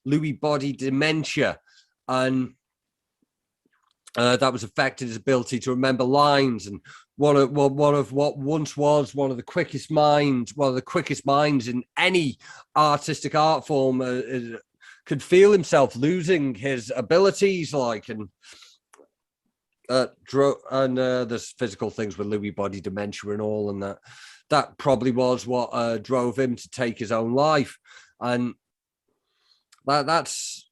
Lewy body dementia, and that was affected his ability to remember lines. And one of what once was one of the quickest minds in any artistic art form could feel himself losing his abilities, like, and there's physical things with Lewy body dementia and all, and that probably was what drove him to take his own life. And that's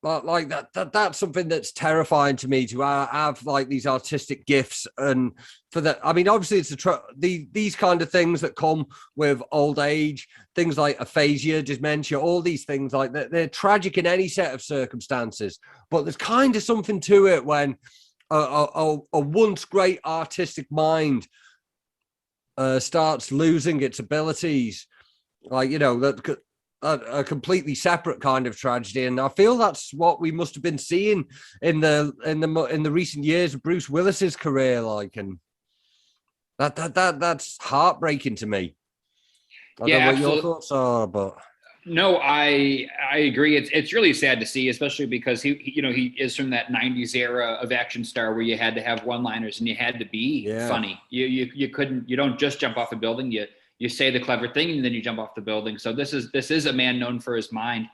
like that's something that's terrifying to me, to have like these artistic gifts. And for that, I mean, obviously it's these kind of things that come with old age, things like aphasia, dementia, all these things like that, they're tragic in any set of circumstances, but there's kind of something to it when a once great artistic mind starts losing its abilities, like, you know, that a completely separate kind of tragedy. And I feel that's what we must have been seeing in the recent years of Brue Willis's career, like, and that's heartbreaking to me. I don't know what your thoughts are, but no, I agree. It's really sad to see, especially because he is from that 90s era of action star where you had to have one-liners and you had to be funny. You don't just jump off a building. You say the clever thing and then you jump off the building. So this is a man known for his mind.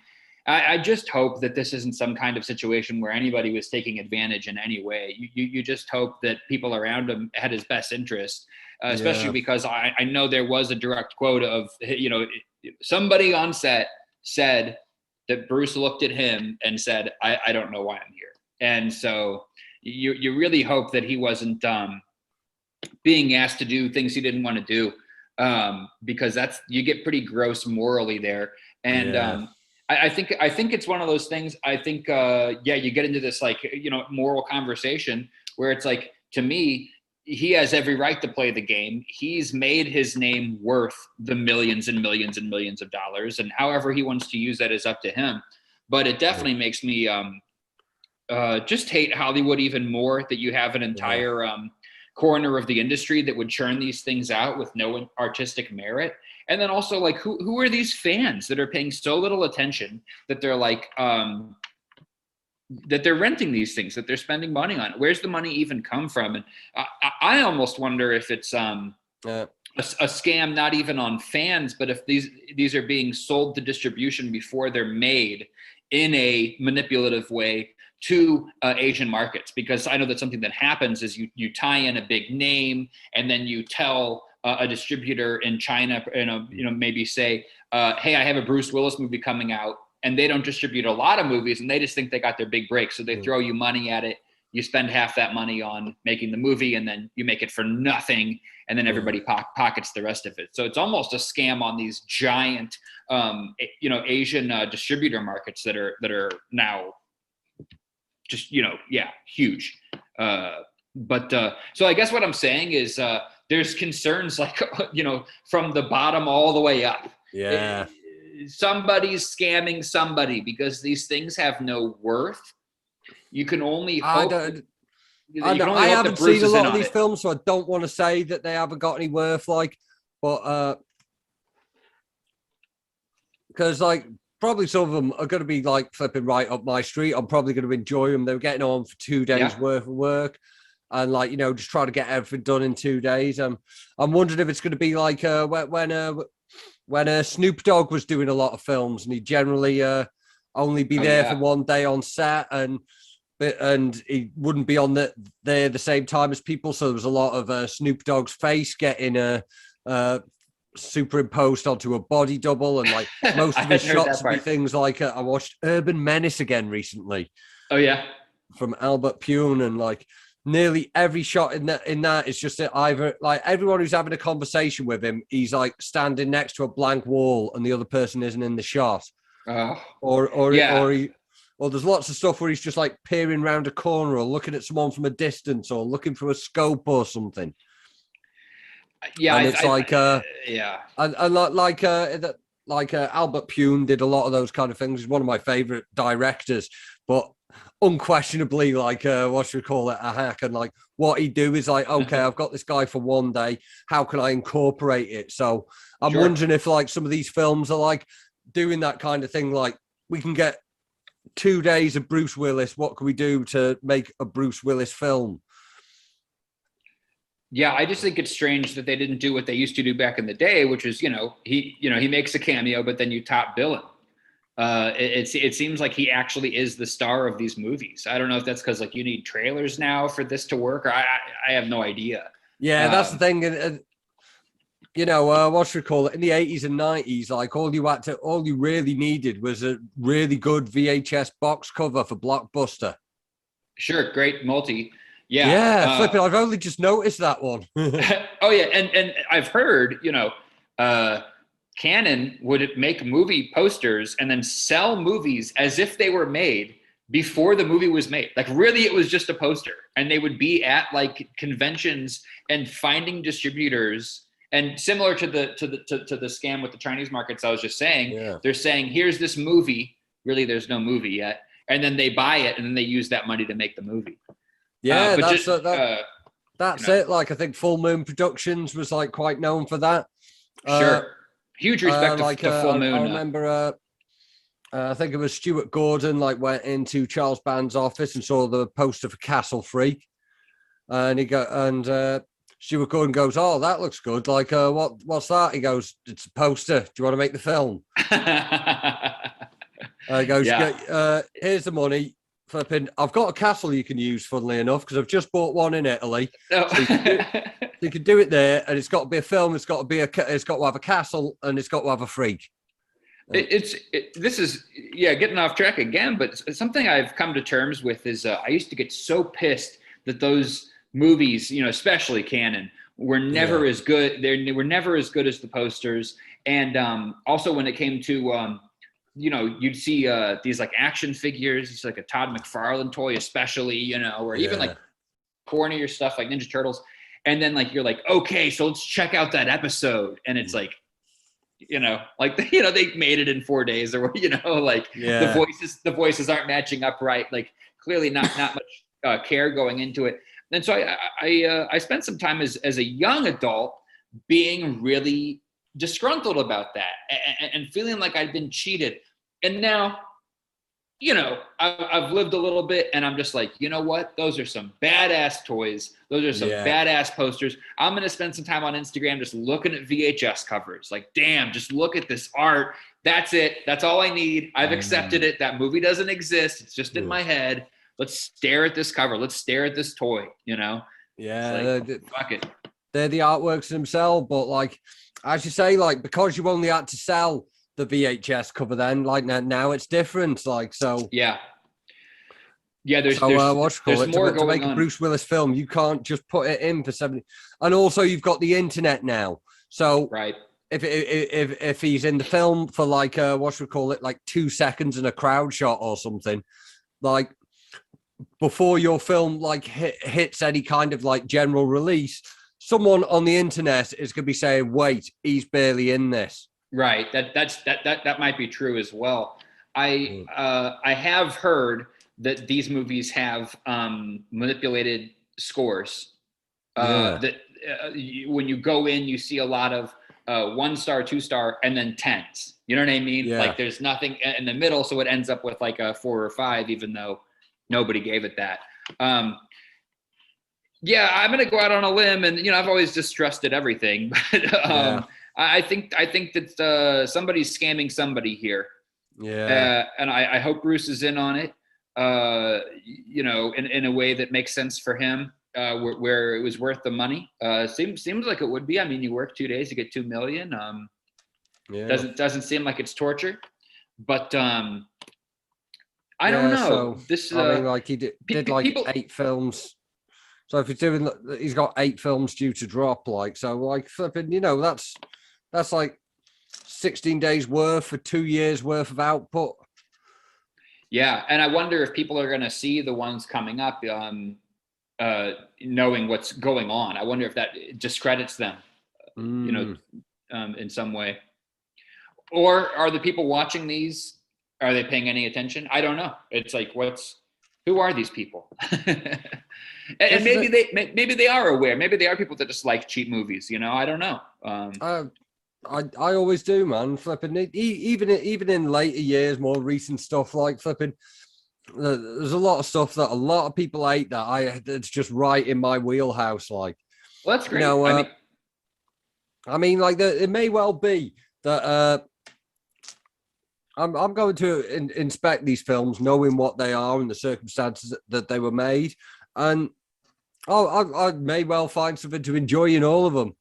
I just hope that this isn't some kind of situation where anybody was taking advantage in any way. You just hope that people around him had his best interest, especially because I know there was a direct quote of, you know, somebody on set said that Bruce looked at him and said, I don't know why I'm here. And so you really hope that he wasn't being asked to do things he didn't want to do, because you get pretty gross morally there. And I think it's one of those things. I think, you get into this, like, you know, moral conversation where it's like, to me, he has every right to play the game. He's made his name worth the millions and millions and millions of dollars, and however he wants to use that is up to him. But it definitely makes me just hate Hollywood even more, that you have an entire corner of the industry that would churn these things out with no artistic merit. And then also, like, who are these fans that are paying so little attention that they're like, that they're renting these things, that they're spending money on? Where's the money even come from? And I almost wonder if it's a scam, not even on fans, but if these are being sold to distribution before they're made in a manipulative way to Asian markets. Because I know that something that happens is you tie in a big name and then you tell a distributor in China, maybe say, hey, I have a Bruce Willis movie coming out, and they don't distribute a lot of movies, and they just think they got their big break. So they throw you money at it. You spend half that money on making the movie, and then you make it for nothing, and then everybody pockets the rest of it. So it's almost a scam on these giant, Asian distributor markets that are now just, huge. So I guess what I'm saying is there's concerns like, from the bottom all the way up. Yeah. Somebody's scamming somebody because these things have no worth. You can only hope. I haven't seen a lot of these films, so I don't want to say that they haven't got any worth. But because probably some of them are going to be flipping right up my street. I'm probably going to enjoy them. They're getting on for 2 days worth of work, and just try to get everything done in 2 days. I'm wondering if it's going to be like when Snoop Dogg was doing a lot of films, and he generally only be there for 1 day on set, and he wouldn't be on there the same time as people. So there was a lot of Snoop Dogg's face getting superimposed onto a body double, and most of his shots would be things like I watched Urban Menace again recently. Oh yeah, from Albert Pune, and nearly every shot in that is just either everyone who's having a conversation with him, he's standing next to a blank wall, and the other person isn't in the shot. Or there's lots of stuff where he's just peering around a corner, or looking at someone from a distance, or looking through a scope or something. Yeah, and it's Albert Pune did a lot of those kind of things. He's one of my favorite directors, but unquestionably, a hack. And what he do is okay, I've got this guy for 1 day. How can I incorporate it? So I'm wondering if some of these films are doing that kind of thing. We can get 2 days of Bruce Willis. What can we do to make a Bruce Willis film? Yeah, I just think it's strange that they didn't do what they used to do back in the day, which is, he makes a cameo, but then you top bill him. It seems like he actually is the star of these movies. I don't know if that's because you need trailers now for this to work, or I have no idea. Yeah, that's the thing. What should we call it? In the 80s and 90s, all you really needed was a really good VHS box cover for Blockbuster. Sure, great multi. Yeah, flipping. I've only just noticed that one. Oh yeah, and I've heard, Canon would make movie posters and then sell movies as if they were made before the movie was made. Really, it was just a poster, and they would be at conventions and finding distributors. And similar to the scam with the Chinese markets, I was just saying, they're saying, here's this movie. Really, there's no movie yet, and then they buy it, and then they use that money to make the movie. Yeah, that's it. I think Full Moon Productions was quite known for that. Sure. Huge respect to Full Moon. I remember, I think it was Stuart Gordon, went into Charles Band's office and saw the poster for Castle Freak. And Stuart Gordon goes, "Oh, that looks good. What's that?" He goes, "It's a poster. Do you want to make the film?" He goes, "Here's the money. Flipping, I've got a castle you can use, funnily enough, because I've just bought one in Italy. Oh. So you can do it there, and it's got to be a film. It's got to have a castle, and it's got to have a freak." This is getting off track again, but something I've come to terms with is I used to get so pissed that those movies, especially Canon, were never as good. They were never as good as the posters, and also when it came to you'd see these action figures. It's a Todd McFarlane toy, especially, or even cornier stuff like Ninja Turtles. And then you're okay, so let's check out that episode. And it's they made it in 4 days, or the voices aren't matching up right. Clearly not much care going into it. And so I spent some time as a young adult being really disgruntled about that and feeling like I'd been cheated. And now, I've lived a little bit, and I'm just you know what? Those are some badass toys. Those are some badass posters. I'm going to spend some time on Instagram just looking at VHS covers. Damn, just look at this art. That's it. That's all I need. I've accepted it. That movie doesn't exist. It's just in my head. Let's stare at this cover. Let's stare at this toy, Yeah. Fuck it. they're the artworks themselves. But like, as you say, like, because you only had to sell the VHS cover then, like now it's different. Like, so Yeah. Yeah, there's more to make going a on. Bruce Willis film, you can't just put it in for 70. And also you've got the internet now. So right. If he's in the film for like like 2 seconds in a crowd shot or something, like before your film like hits any kind of like general release, someone on the internet is going to be saying, "Wait, he's barely in this." Right. That might be true as well. I have heard that these movies have manipulated scores. That when you go in, you see a lot of 1 star, 2 star, and then 10s. You know what I mean? Yeah. Like there's nothing in the middle, so it ends up with like a 4 or 5, even though nobody gave it that. Yeah, I'm gonna go out on a limb, and I've always distrusted everything, but I think that somebody's scamming somebody here. Yeah, and I hope Bruce is in on it. In a way that makes sense for him. Where it was worth the money. Seems like it would be. I mean, you work 2 days, you get $2 million. Doesn't seem like it's torture, but I don't know. So, I mean, like he did like 8 films. So if he's got 8 films due to drop, like, so like flipping, that's like 16 days worth for 2 years worth of output. Yeah, and I wonder if people are going to see the ones coming up, knowing what's going on. I wonder if that discredits them, in some way. Or are the people watching these, are they paying any attention? I don't know. It's like, who are these people? And maybe they are aware. Maybe they are people that just like cheap movies. I don't know. I always do, man. Flipping even in later years, more recent stuff like flipping. There's a lot of stuff that a lot of people hate it's just right in my wheelhouse. Like, well, that's great. I mean, like it may well be that I'm going to inspect these films, knowing what they are and the circumstances that they were made, and I may well find something to enjoy in all of them.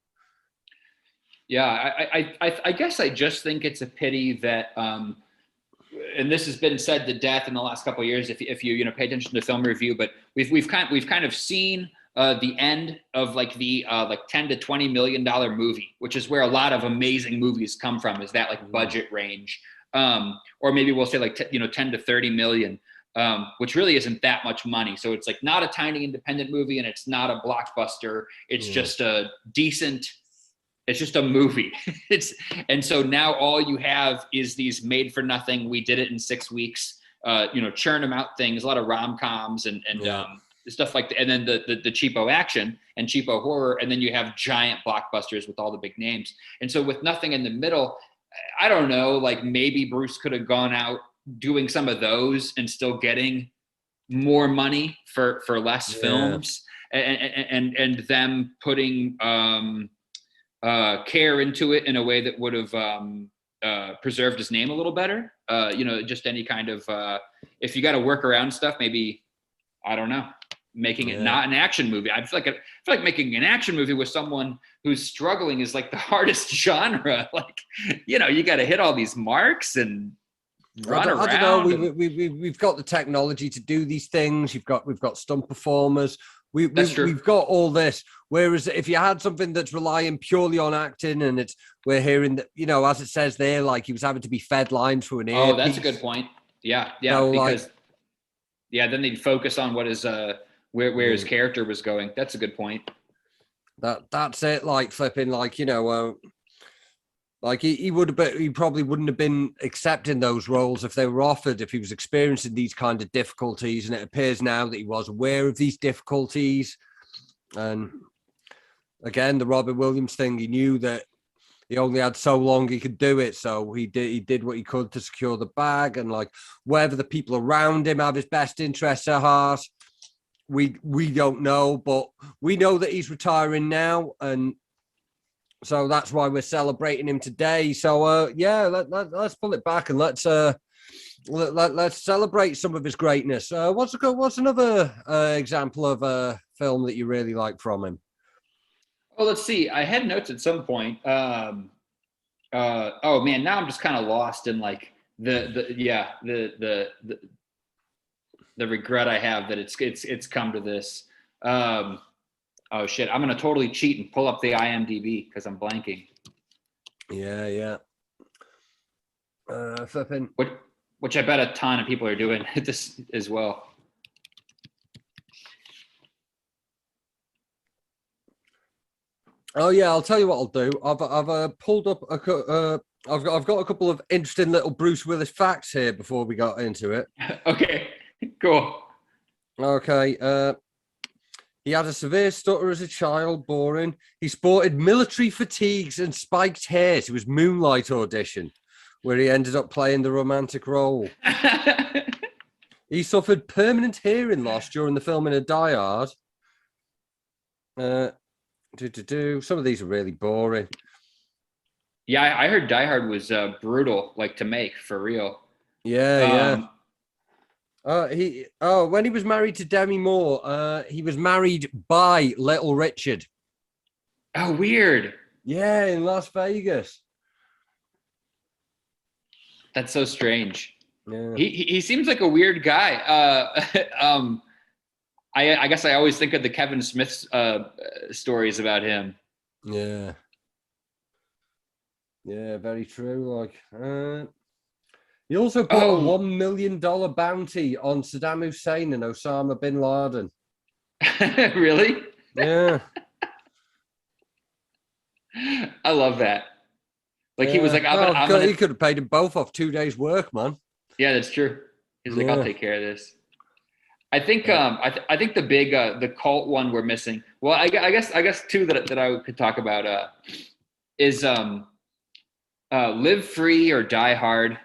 Yeah, I guess I just think it's a pity that, and this has been said to death in the last couple of years, if you pay attention to film review, but we've kind of seen the end of like the like $10 to $20 million movie, which is where a lot of amazing movies come from, is that like budget range, or maybe we'll say like 10 to 30 million. Which really isn't that much money. So it's like not a tiny independent movie, and it's not a blockbuster. It's just a decent. It's just a movie. And so now all you have is these made for nothing. We did it in 6 weeks. Churn them out things. A lot of rom-coms and stuff like that. And then the cheapo action and cheapo horror, and then you have giant blockbusters with all the big names. And so with nothing in the middle, I don't know. Like maybe Bruce could have gone out doing some of those and still getting more money for less films, and them putting care into it in a way that would have preserved his name a little better. Just any kind of if you got to work around stuff, maybe, I don't know, making it not an action movie. I feel like making an action movie with someone who's struggling is like the hardest genre. Like, you got to hit all these marks and run around. I don't know. We've got the technology to do these things. We've got stunt performers. We've got all this. Whereas if you had something that's relying purely on acting, and we're hearing that, as it says there, like he was having to be fed lines through an earpiece. Oh, that's a good point. Yeah. So, because then they'd focus on what his where his character was going. That's a good point. That's it. Like flipping, like like he probably wouldn't have been accepting those roles if they were offered, if he was experiencing these kind of difficulties. And it appears now that he was aware of these difficulties. And again, the Robin Williams thing, he knew that he only had so long he could do it. So he did what he could to secure the bag. And like whether the people around him have his best interests at heart, we don't know. But we know that he's retiring now, and so that's why we're celebrating him today. So let's pull it back and let's celebrate some of his greatness. What's another example of a film that you really like from him? Oh, let's see. I had notes at some point. Oh man, now I'm just kind of lost in like the regret I have that it's come to this. Oh shit, I'm gonna totally cheat and pull up the IMDb because I'm blanking. Yeah. Flipping. Which I bet a ton of people are doing this as well. Oh yeah, I'll tell you what I'll do. I've pulled up I've got a couple of interesting little Bruce Willis facts here before we got into it. Okay, cool. Okay, he had a severe stutter as a child, boring. He sported military fatigues and spiked hair to his Moonlight audition, where he ended up playing the romantic role. He suffered permanent hearing loss during the filming of Die Hard. Some of these are really boring. Yeah, I heard Die Hard was brutal, like to make for real. Yeah. When he was married to Demi Moore, he was married by Little Richard. Oh, weird. Yeah, in Las Vegas. That's so strange. Yeah. He seems like a weird guy. I guess I always think of the Kevin Smith stories about him. Yeah, very true. Like, he also put a $1 million bounty on Saddam Hussein and Osama bin Laden. Really? Yeah. I love that. Like he was like, he could have paid them both off 2 days' work, man. Yeah, that's true. He's like, I'll take care of this. I think I think the big the cult one we're missing. Well, I guess two that I could talk about is Live Free or Die Hard,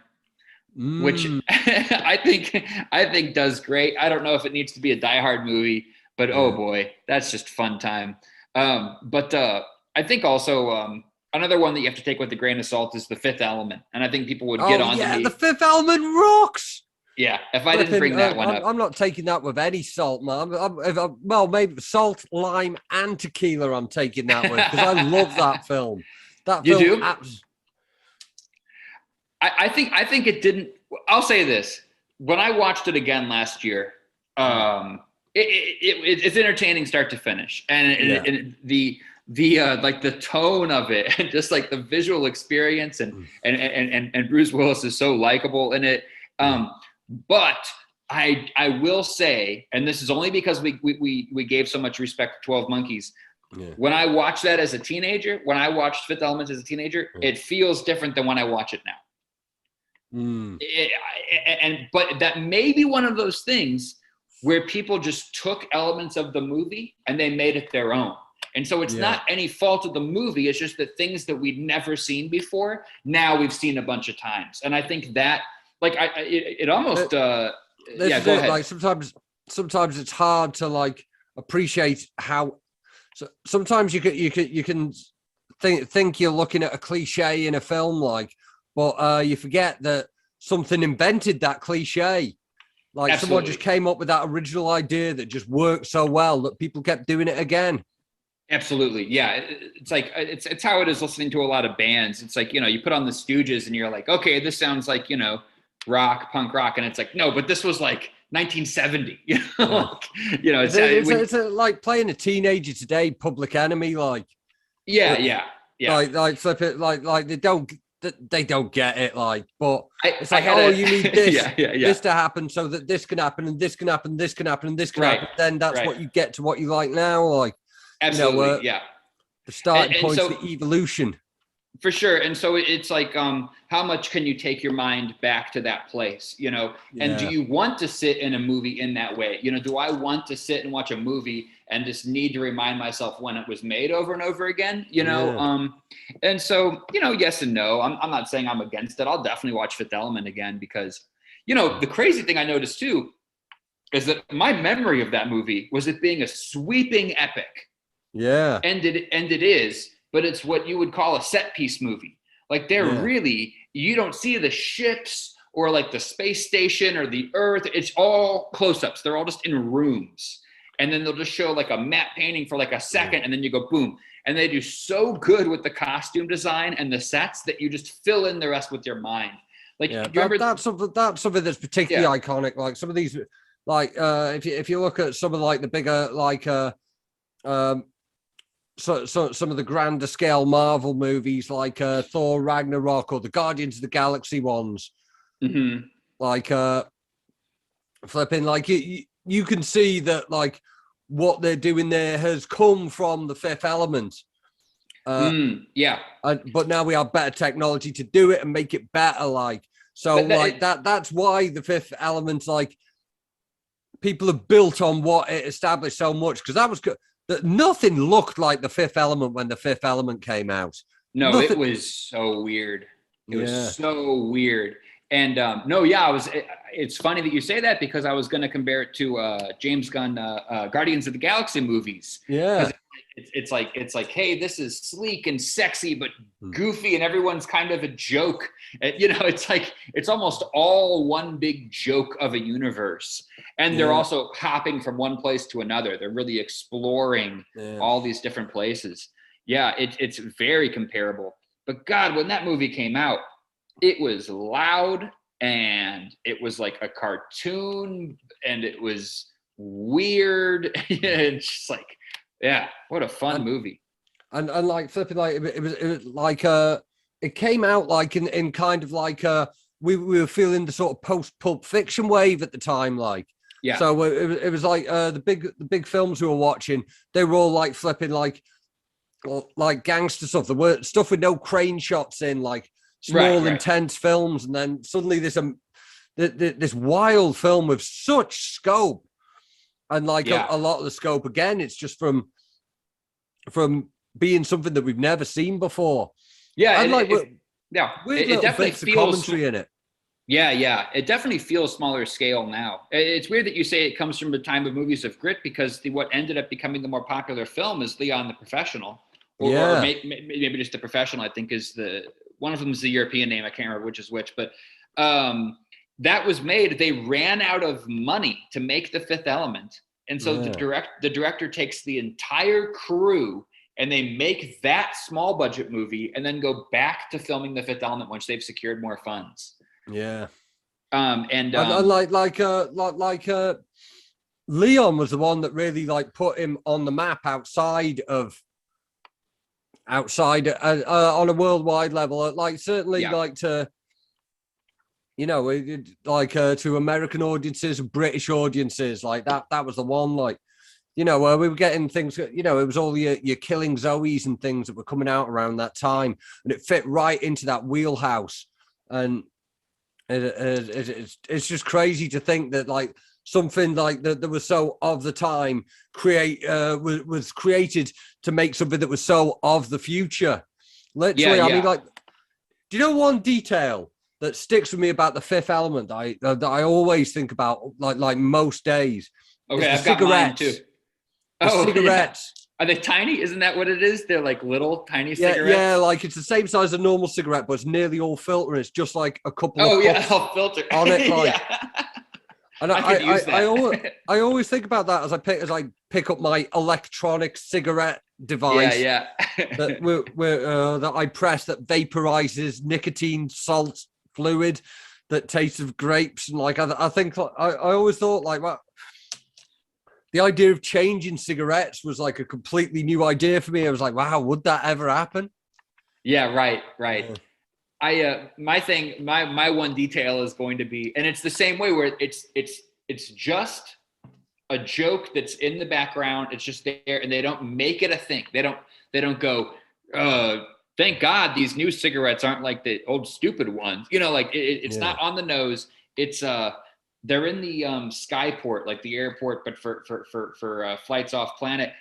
which I think does great. I don't know if it needs to be a Die Hard movie, but oh boy, that's just fun time. But I think also another one that you have to take with a grain of salt is The Fifth Element, and I think people would get on to me. The Fifth Element rocks. Yeah, if I didn't bring that one up. I'm not taking that with any salt, man. Well, maybe salt, lime, and tequila I'm taking that with, because I love that film. You do? I think it didn't. I'll say this. When I watched it again last year, it's entertaining start to finish. And the like the tone of it, and just like the visual experience, and Bruce Willis is so likable in it. But I will say, and this is only because we gave so much respect to 12 Monkeys. Yeah. When I watched that as a teenager, when I watched Fifth Element as a teenager, it feels different than when I watch it now. But that may be one of those things where people just took elements of the movie and they made it their own. And so it's not any fault of the movie. It's just that things that we'd never seen before, now we've seen a bunch of times. And I think that, like, it almost, go ahead. Like sometimes it's hard to like appreciate how. So sometimes you can think you're looking at a cliche in a film, like, but you forget that something invented that cliche. Like someone just came up with that original idea that just worked so well that people kept doing it again. Absolutely. Yeah. It's like, it's how it is listening to a lot of bands. It's like, you put on the Stooges and you're like, okay, this sounds like, rock, punk rock. And it's like, no, but this was like 1970, it's like playing a teenager today, Public Enemy, like, yeah. Like flip it, like they don't get it, like, but it's like, you need this, this to happen so that this can happen and this can happen, this can happen and this can happen. Then that's what you get to what you like now, like. Absolutely, the starting point is the evolution. For sure. And so it's like, how much can you take your mind back to that place, and do you want to sit in a movie in that way? Do I want to sit and watch a movie and just need to remind myself when it was made over and over again, and so, yes and no. I'm not saying I'm against it. I'll definitely watch Fifth Element again because, the crazy thing I noticed too is that my memory of that movie was it being a sweeping epic. Yeah. And it is, but it's what you would call a set piece movie. Like really, you don't see the ships or like the space station or the Earth. It's all close-ups. They're all just in rooms. and then they'll just show like a matte painting for like a second, and then you go boom. And they do so good with the costume design and the sets that you just fill in the rest with your mind. Like, that's something that's particularly iconic. Like some of these, like if you look at some of like the bigger like so some of the grander scale Marvel movies like Thor Ragnarok or the Guardians of the Galaxy ones, like flipping like you can see that like what they're doing there has come from the Fifth Element. But now we have better technology to do it and make it better. Like so, that's why the Fifth Element, like people have built on what it established so much, because that was good. That nothing looked like the Fifth Element when the Fifth Element came out. No, nothing. It was so weird. It was so weird. And it's funny that you say that, because I was going to compare it to James Gunn Guardians of the Galaxy movies. Yeah. It's like, hey, this is sleek and sexy, but goofy, and everyone's kind of a joke. And, it's like, it's almost all one big joke of a universe. And they're also hopping from one place to another. They're really exploring all these different places. Yeah, it's very comparable. But God, when that movie came out, it was loud, and it was like a cartoon, and it was weird. It's just like, yeah, what a fun movie. And like flipping, like it was like it came out like in kind of like we were feeling the sort of post Pulp Fiction wave at the time, like. Yeah. So it was like the big films we were watching, they were all like flipping like gangster stuff. There were stuff with no crane shots in, like small intense films, and then suddenly this wild film with such scope. And like a lot of the scope, again, it's just from being something that we've never seen before. Yeah, and it definitely feels commentary in it. Yeah, it definitely feels smaller scale now. It's weird that you say it comes from the time of movies of grit, because what ended up becoming the more popular film is Leon the Professional, or maybe just The Professional. I think is one of them is the European name. I can't remember which is which, but. That was made. They ran out of money to make The Fifth Element, and so the director takes the entire crew and they make that small budget movie, and then go back to filming The Fifth Element once they've secured more funds. Yeah. And Leon was the one that really like put him on the map outside on a worldwide level. Like certainly like to. To American audiences and British audiences, like that was the one, like, where we were getting things, it was all your Killing Zoes and things that were coming out around that time, and it fit right into that wheelhouse. And it's just crazy to think that like something like that was so of the time was created to make something that was so of the future. Literally, I mean, like, do you know one detail that sticks with me about The Fifth Element that I always think about, like most days? Okay, I've got mine too. Cigarettes. Yeah. Are they tiny? Isn't that what it is? They're like little tiny cigarettes? Yeah, like it's the same size as a normal cigarette, but it's nearly all filter. It's just like a couple of cups all filter on it. Like, and I always think about that as I pick up my electronic cigarette device. That I press, that vaporizes nicotine salt fluid that tastes of grapes. And like I think I always thought like, well, the idea of changing cigarettes was like a completely new idea for me. I was like, wow, would that ever happen? Yeah, right. My one detail is going to be, and it's the same way, where it's just a joke that's in the background. It's just there, and they don't make it a thing. They don't go, thank God these new cigarettes aren't like the old stupid ones. It's not on the nose. It's they're in the skyport, like the airport, but for flights off planet.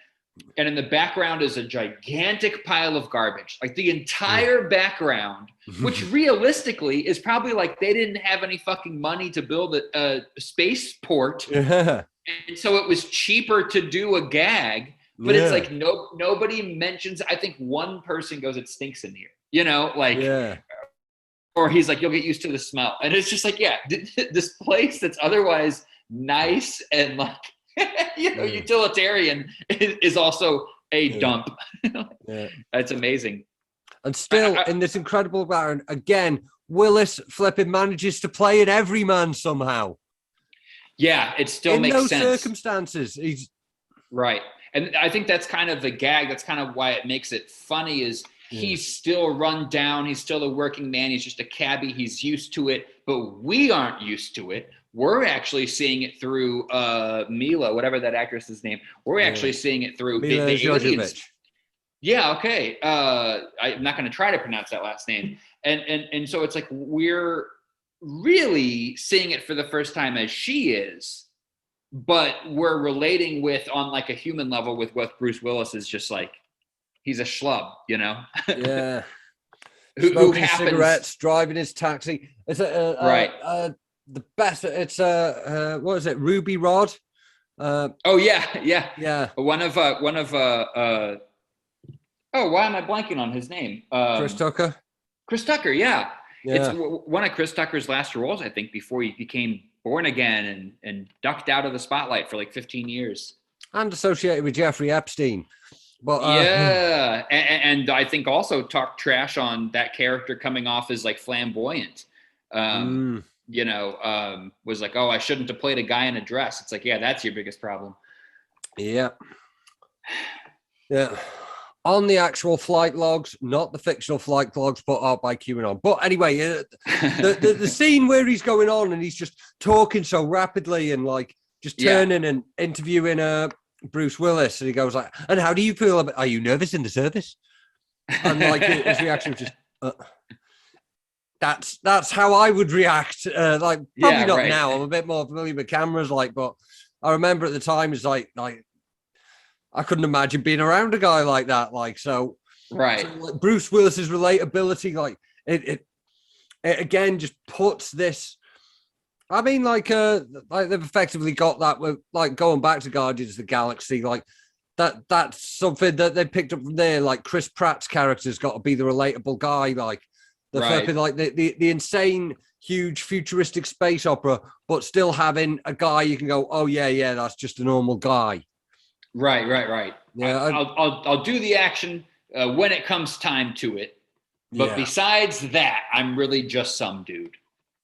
And in the background is a gigantic pile of garbage, like the entire background, which realistically is probably like they didn't have any fucking money to build a spaceport. Yeah. And so it was cheaper to do a gag, but it's like nobody mentions. I think one person goes, "It stinks in here," or he's like, "You'll get used to the smell." And it's just like, this place that's otherwise nice and like utilitarian is also a dump. Yeah. That's amazing. And still, in this incredible background, again, Willis flipping manages to play an everyman somehow. Yeah, it still in makes those sense. Circumstances. He's right. And I think that's kind of the gag. That's kind of why it makes it funny is he's still run down. He's still a working man. He's just a cabbie. He's used to it, but we aren't used to it. We're actually seeing it through Mila, whatever that actress's name. We're actually seeing it through the aliens. Yeah, okay. I'm not going to try to pronounce that last name. And so it's like we're really seeing it for the first time as she is, but we're relating with on like a human level with what Brue Willis is just like. He's a schlub, Yeah. who happens, cigarettes, driving his taxi. It's right. The best. It's what is it? Ruby Rod. Oh yeah. One of oh, why am I blanking on his name? Chris Tucker. Chris Tucker, yeah. It's one of Chris Tucker's last roles, I think, before he became born again and ducked out of the spotlight for like 15 years. And associated with Jeffrey Epstein. But yeah, and I think also talked trash on that character coming off as like flamboyant. Was like, oh, I shouldn't have played a guy in a dress. It's like, yeah, that's your biggest problem. Yeah. Yeah. On the actual flight logs, not the fictional flight logs put out by QAnon. But anyway, the scene where he's going on and he's just talking so rapidly and like just turning and interviewing Brue Willis, and he goes like, "And how do you feel about? Are you nervous in the service?" And like his reaction was just, "That's how I would react." Like probably not now. I'm a bit more familiar with cameras, but I remember at the time it's like I couldn't imagine being around a guy like that. So like Brue Willis's relatability, like it again just puts this. I mean, like they've effectively got that with like going back to Guardians of the Galaxy, like that's something that they picked up from there. Like Chris Pratt's character's got to be the relatable guy, like the flipping, like the insane, huge futuristic space opera, but still having a guy you can go, oh yeah, that's just a normal guy. Right. Yeah, I'll do the action when it comes time to it, but besides that, I'm really just some dude.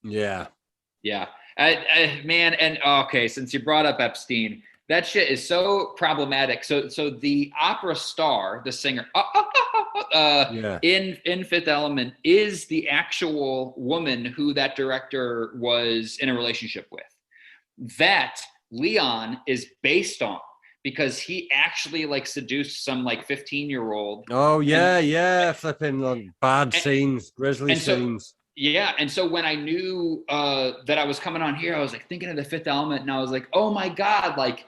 Yeah. Man, and okay, since you brought up Epstein, that shit is so problematic. So the opera star, the singer, in Fifth Element is the actual woman who that director was in a relationship with. That Leon is based on because he actually like seduced some like 15-year-old. Oh yeah, flipping like bad scenes, grisly scenes. Yeah, and so when I knew that I was coming on here, I was like thinking of the Fifth Element, and I was like, oh my God, like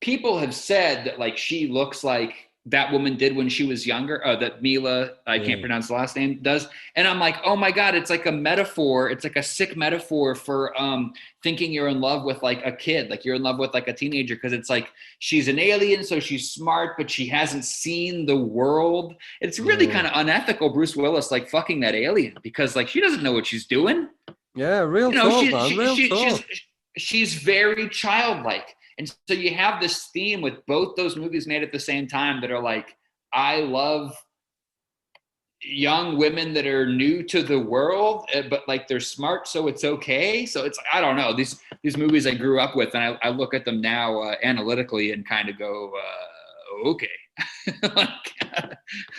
people have said that like she looks like that woman did when she was younger, that Mila, I can't pronounce the last name, does. And I'm like, oh my God, it's like a metaphor. It's like a sick metaphor for thinking you're in love with like a kid, like you're in love with like a teenager. Cause it's like, she's an alien, so she's smart, but she hasn't seen the world. It's really kind of unethical, Brue Willis, like fucking that alien because like, she doesn't know what she's doing. Yeah, real talk. She's very childlike. And so you have this theme with both those movies made at the same time that are like, I love young women that are new to the world, but like they're smart, so it's okay. So it's, I don't know, these movies I grew up with, and I look at them now analytically and kind of go, okay.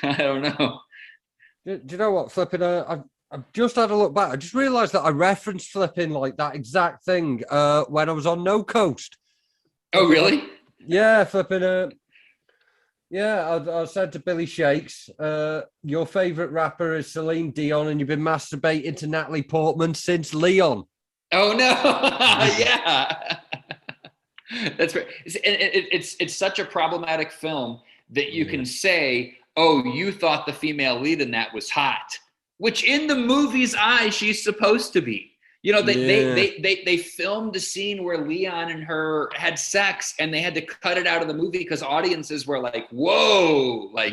I don't know. Do you know what, flipping? I've just had a look back. I just realized that I referenced flipping like that exact thing when I was on No Coast. Oh, really? Yeah, flipping. I said to Billy Shakes, your favorite rapper is Celine Dion, and you've been masturbating to Natalie Portman since Leon. Oh no! Yeah, that's right. It's such a problematic film that you can say, "Oh, you thought the female lead in that was hot," which in the movie's eyes she's supposed to be. You know, they filmed the scene where Leon and her had sex, and they had to cut it out of the movie because audiences were like, "Whoa, like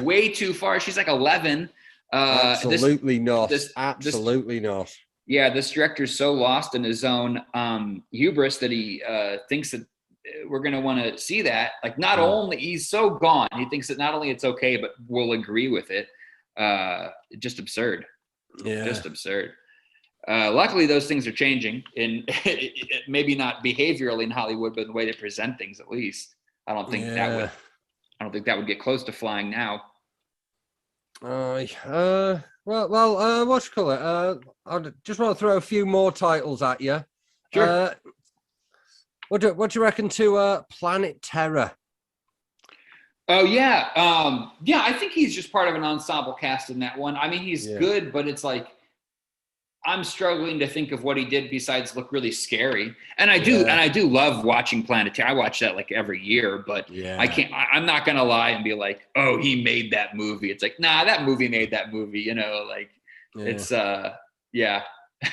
way too far." She's like 11. Absolutely not. Absolutely not. Yeah, this director's so lost in his own hubris that he thinks that we're going to want to see that. Like, not only he's so gone, he thinks that not only it's okay, but we'll agree with it. Just absurd. Yeah. Just absurd. Luckily, those things are changing, in maybe not behaviorally in Hollywood, but in the way they present things. At least, I don't think that would get close to flying now. What you call it? I just want to throw a few more titles at you. Sure. What do you reckon to Planet Terror? Oh yeah, I think he's just part of an ensemble cast in that one. I mean, he's good, but it's like, I'm struggling to think of what he did besides look really scary. And I do love watching Planet Terror. I watch that like every year, but I'm not going to lie and be like, oh, he made that movie. It's like, nah, that movie made that movie, it's, yeah.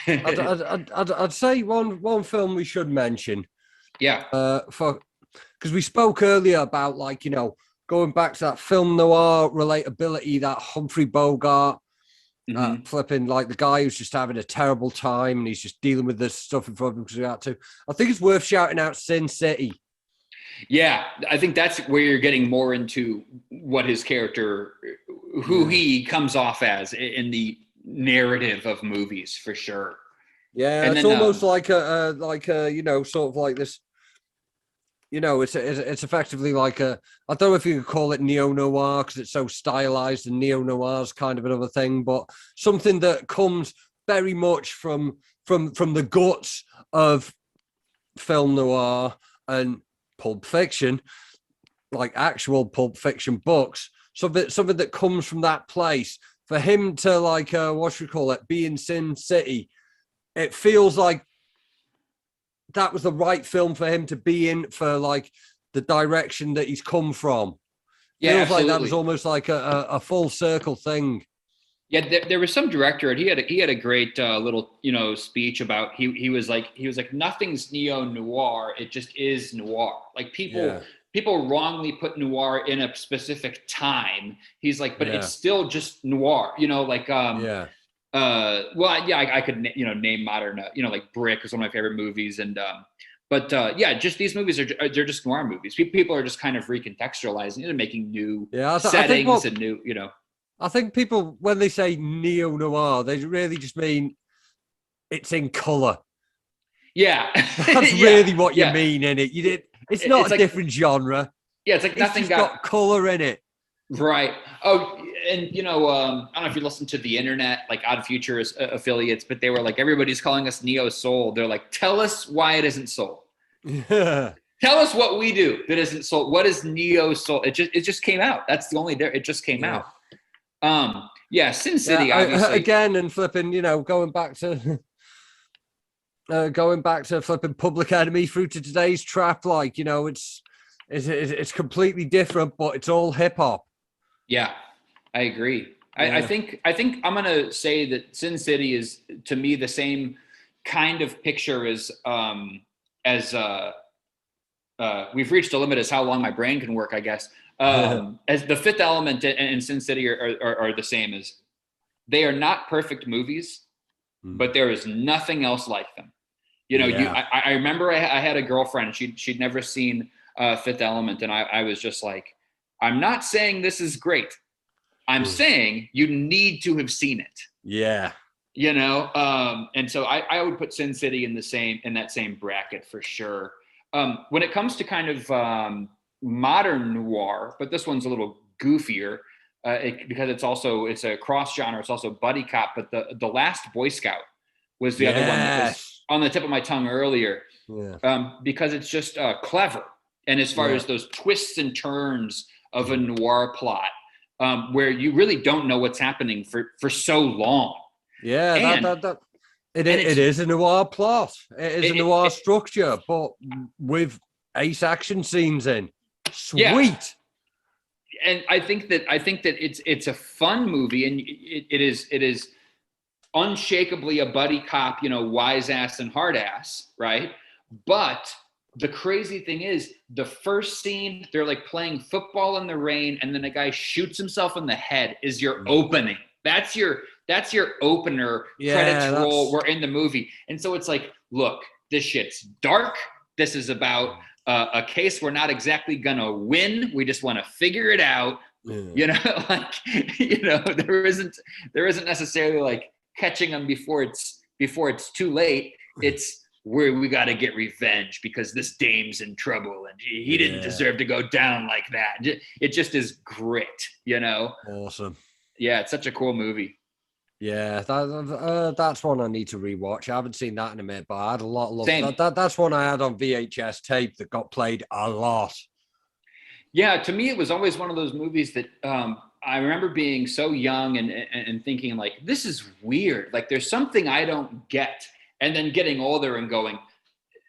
I'd say one film we should mention. Yeah. Because we spoke earlier about, like, going back to that film noir relatability, that Humphrey Bogart, flipping, like, the guy who's just having a terrible time and he's just dealing with this stuff in front of him because he had to. I think it's worth shouting out Sin City. Yeah, I think that's where you're getting more into what his character, who he comes off as in the narrative of movies, for sure. Yeah, and it's then, almost like a sort of like this. It's effectively like I don't know if you could call it neo-noir because it's so stylized, and neo-noir is kind of another thing, but something that comes very much from the guts of film noir and Pulp Fiction, like actual Pulp Fiction books. Something that comes from that place. For him to, like, be in Sin City, it feels like that was the right film for him to be in, for like the direction that he's come from. Yeah, feels absolutely. Like that was almost like a full circle thing. Yeah, there was some director, and he had a great little speech about he was like nothing's neo noir, it just is noir. Like people wrongly put noir in a specific time. He's like, but it's still just noir. I could name modern like Brick is one of my favorite movies, and just these movies they're just noir movies. People are just kind of recontextualizing it and making new settings and new I think people, when they say neo-noir, they really just mean it's in color. Yeah. That's really what you mean in it. It's not a like, different genre. Yeah, it's like nothing got color in it. Right. Oh, and I don't know if you listen to the internet, like Odd Future affiliates, but they were like, everybody's calling us neo soul. They're like, tell us why it isn't soul. Yeah. Tell us what we do that isn't soul. What is neo soul? It just came out. That's the only it just came out. Sin City, obviously. Again, and flipping, going back to flipping Public Enemy through to today's trap, like, it's completely different, but it's all hip hop. Yeah, I agree. Yeah. I think I'm gonna say that Sin City is, to me, the same kind of picture as we've reached a limit as how long my brain can work, I guess. As The Fifth Element and Sin City are the same. As they are not perfect movies, but there is nothing else like them. I remember I had a girlfriend. She'd never seen Fifth Element, and I was just like, I'm not saying this is great. I'm saying you need to have seen it. Yeah. And so I would put Sin City in that same bracket for sure. When it comes to kind of modern noir, but this one's a little goofier because it's a cross genre. It's also buddy cop, but the Last Boy Scout was the other one that was on the tip of my tongue earlier. Yeah. Because it's just clever, and as far as those twists and turns of a noir plot, where you really don't know what's happening for so long. Yeah, it is a noir plot. It is a noir structure, but with ace action scenes in. Sweet. Yeah. And I think that it's a fun movie, and it is unshakably a buddy cop, wise ass and hard ass, right? But the crazy thing is, the first scene, they're like playing football in the rain, and then a guy shoots himself in the head is your opening. That's your opener. Credits roll. We're in the movie. And so it's like, look, this shit's dark. This is about a case we're not exactly gonna win. We just want to figure it out. You know, like, you know, there isn't necessarily like catching them before it's too late. It's where we got to get revenge because this dame's in trouble and he didn't deserve to go down like that. It just is grit, you know? Awesome. Yeah, it's such a cool movie. Yeah, that's one I need to rewatch. I haven't seen that in a minute, but I had a lot of love. Same. That's one I had on VHS tape that got played a lot. Yeah, to me, it was always one of those movies that I remember being so young and thinking like, this is weird. Like there's something I don't get. And then getting older and going,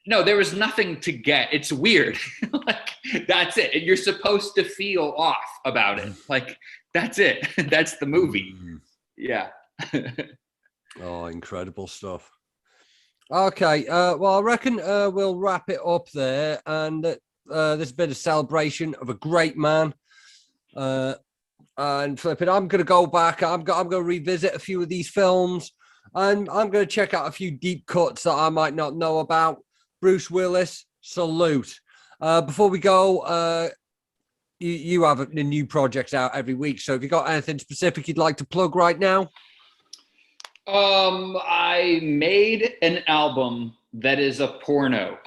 no, there was nothing to get. It's weird. Like, that's it. And you're supposed to feel off about it. Like, that's it. That's the movie. Yeah. Oh, incredible stuff. Okay. Well, I reckon we'll wrap it up there. And this has been a celebration of a great man. And flipping, I'm going to go back. I'm going to revisit a few of these films. And I'm going to check out a few deep cuts that I might not know about. Brue Willis, salute. Before we go, you have a new project out every week. So have you got anything specific you'd like to plug right now? I made an album that is a porno.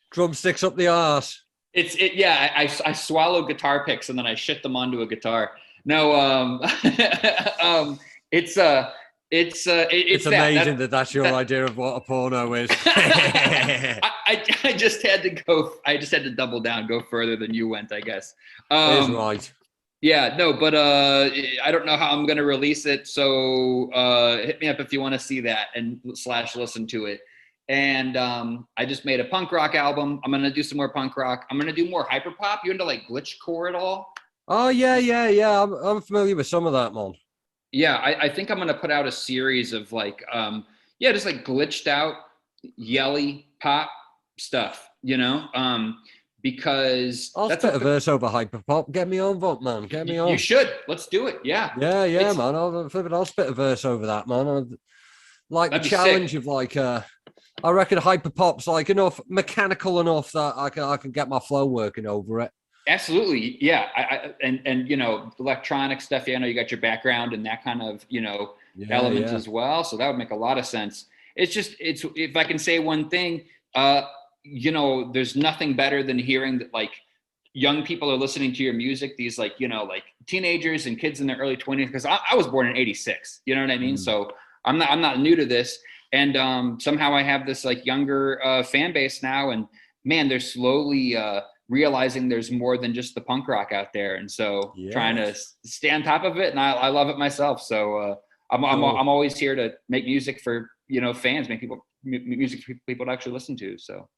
Drumsticks up the arse. I swallowed guitar picks and then I shit them onto a guitar. No, it's amazing that's your idea of what a porno is. I just had to double down, go further than you went, I guess. Is right. Yeah, no, but I don't know how I'm gonna release it. So hit me up if you want to see that and / listen to it. And I just made a punk rock album. I'm gonna do some more punk rock. I'm gonna do more hyperpop. You into like glitchcore at all? Oh yeah. I'm familiar with some of that, man. Yeah, I think I'm gonna put out a series of like, just like glitched out, yelly pop stuff, you know, because I'll spit a verse over hyperpop. Get me on, Vote, man. Get me on. You should. Let's do it. Yeah. Yeah, man. I'll spit a verse over that, man. I'd like the challenge sick. Of like, I reckon hyperpop's like enough mechanical enough that I can get my flow working over it. Absolutely. Yeah. And you know, electronic stuff, you know, you got your background and that kind of, you know, elements as well. So that would make a lot of sense. It's if I can say one thing, you know, there's nothing better than hearing that like young people are listening to your music, these like, you know, like teenagers and kids in their early 20s, because I was born in 86, you know what I mean? So I'm not new to this. And somehow I have this like younger fan base now, and man, they're slowly realizing there's more than just the punk rock out there. And so trying to stay on top of it. And I love it myself. So I'm always here to make music for, you know, fans, make music for people to actually listen to. So.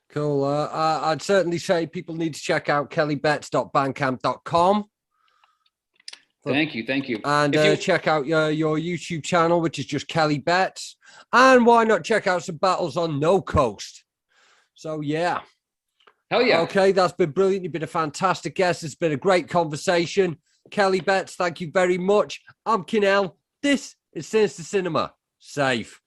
Cool. I'd certainly say people need to check out kellybetz.bandcamp.com. Thank you. And check out your YouTube channel, which is just Kelly Betz. And why not check out some battles on No Coast? So, yeah. Hell yeah. Okay, that's been brilliant. You've been a fantastic guest. It's been a great conversation. Kelly Betz, thank you very much. I'm Kinell. This is Sinister Cinema. Safe.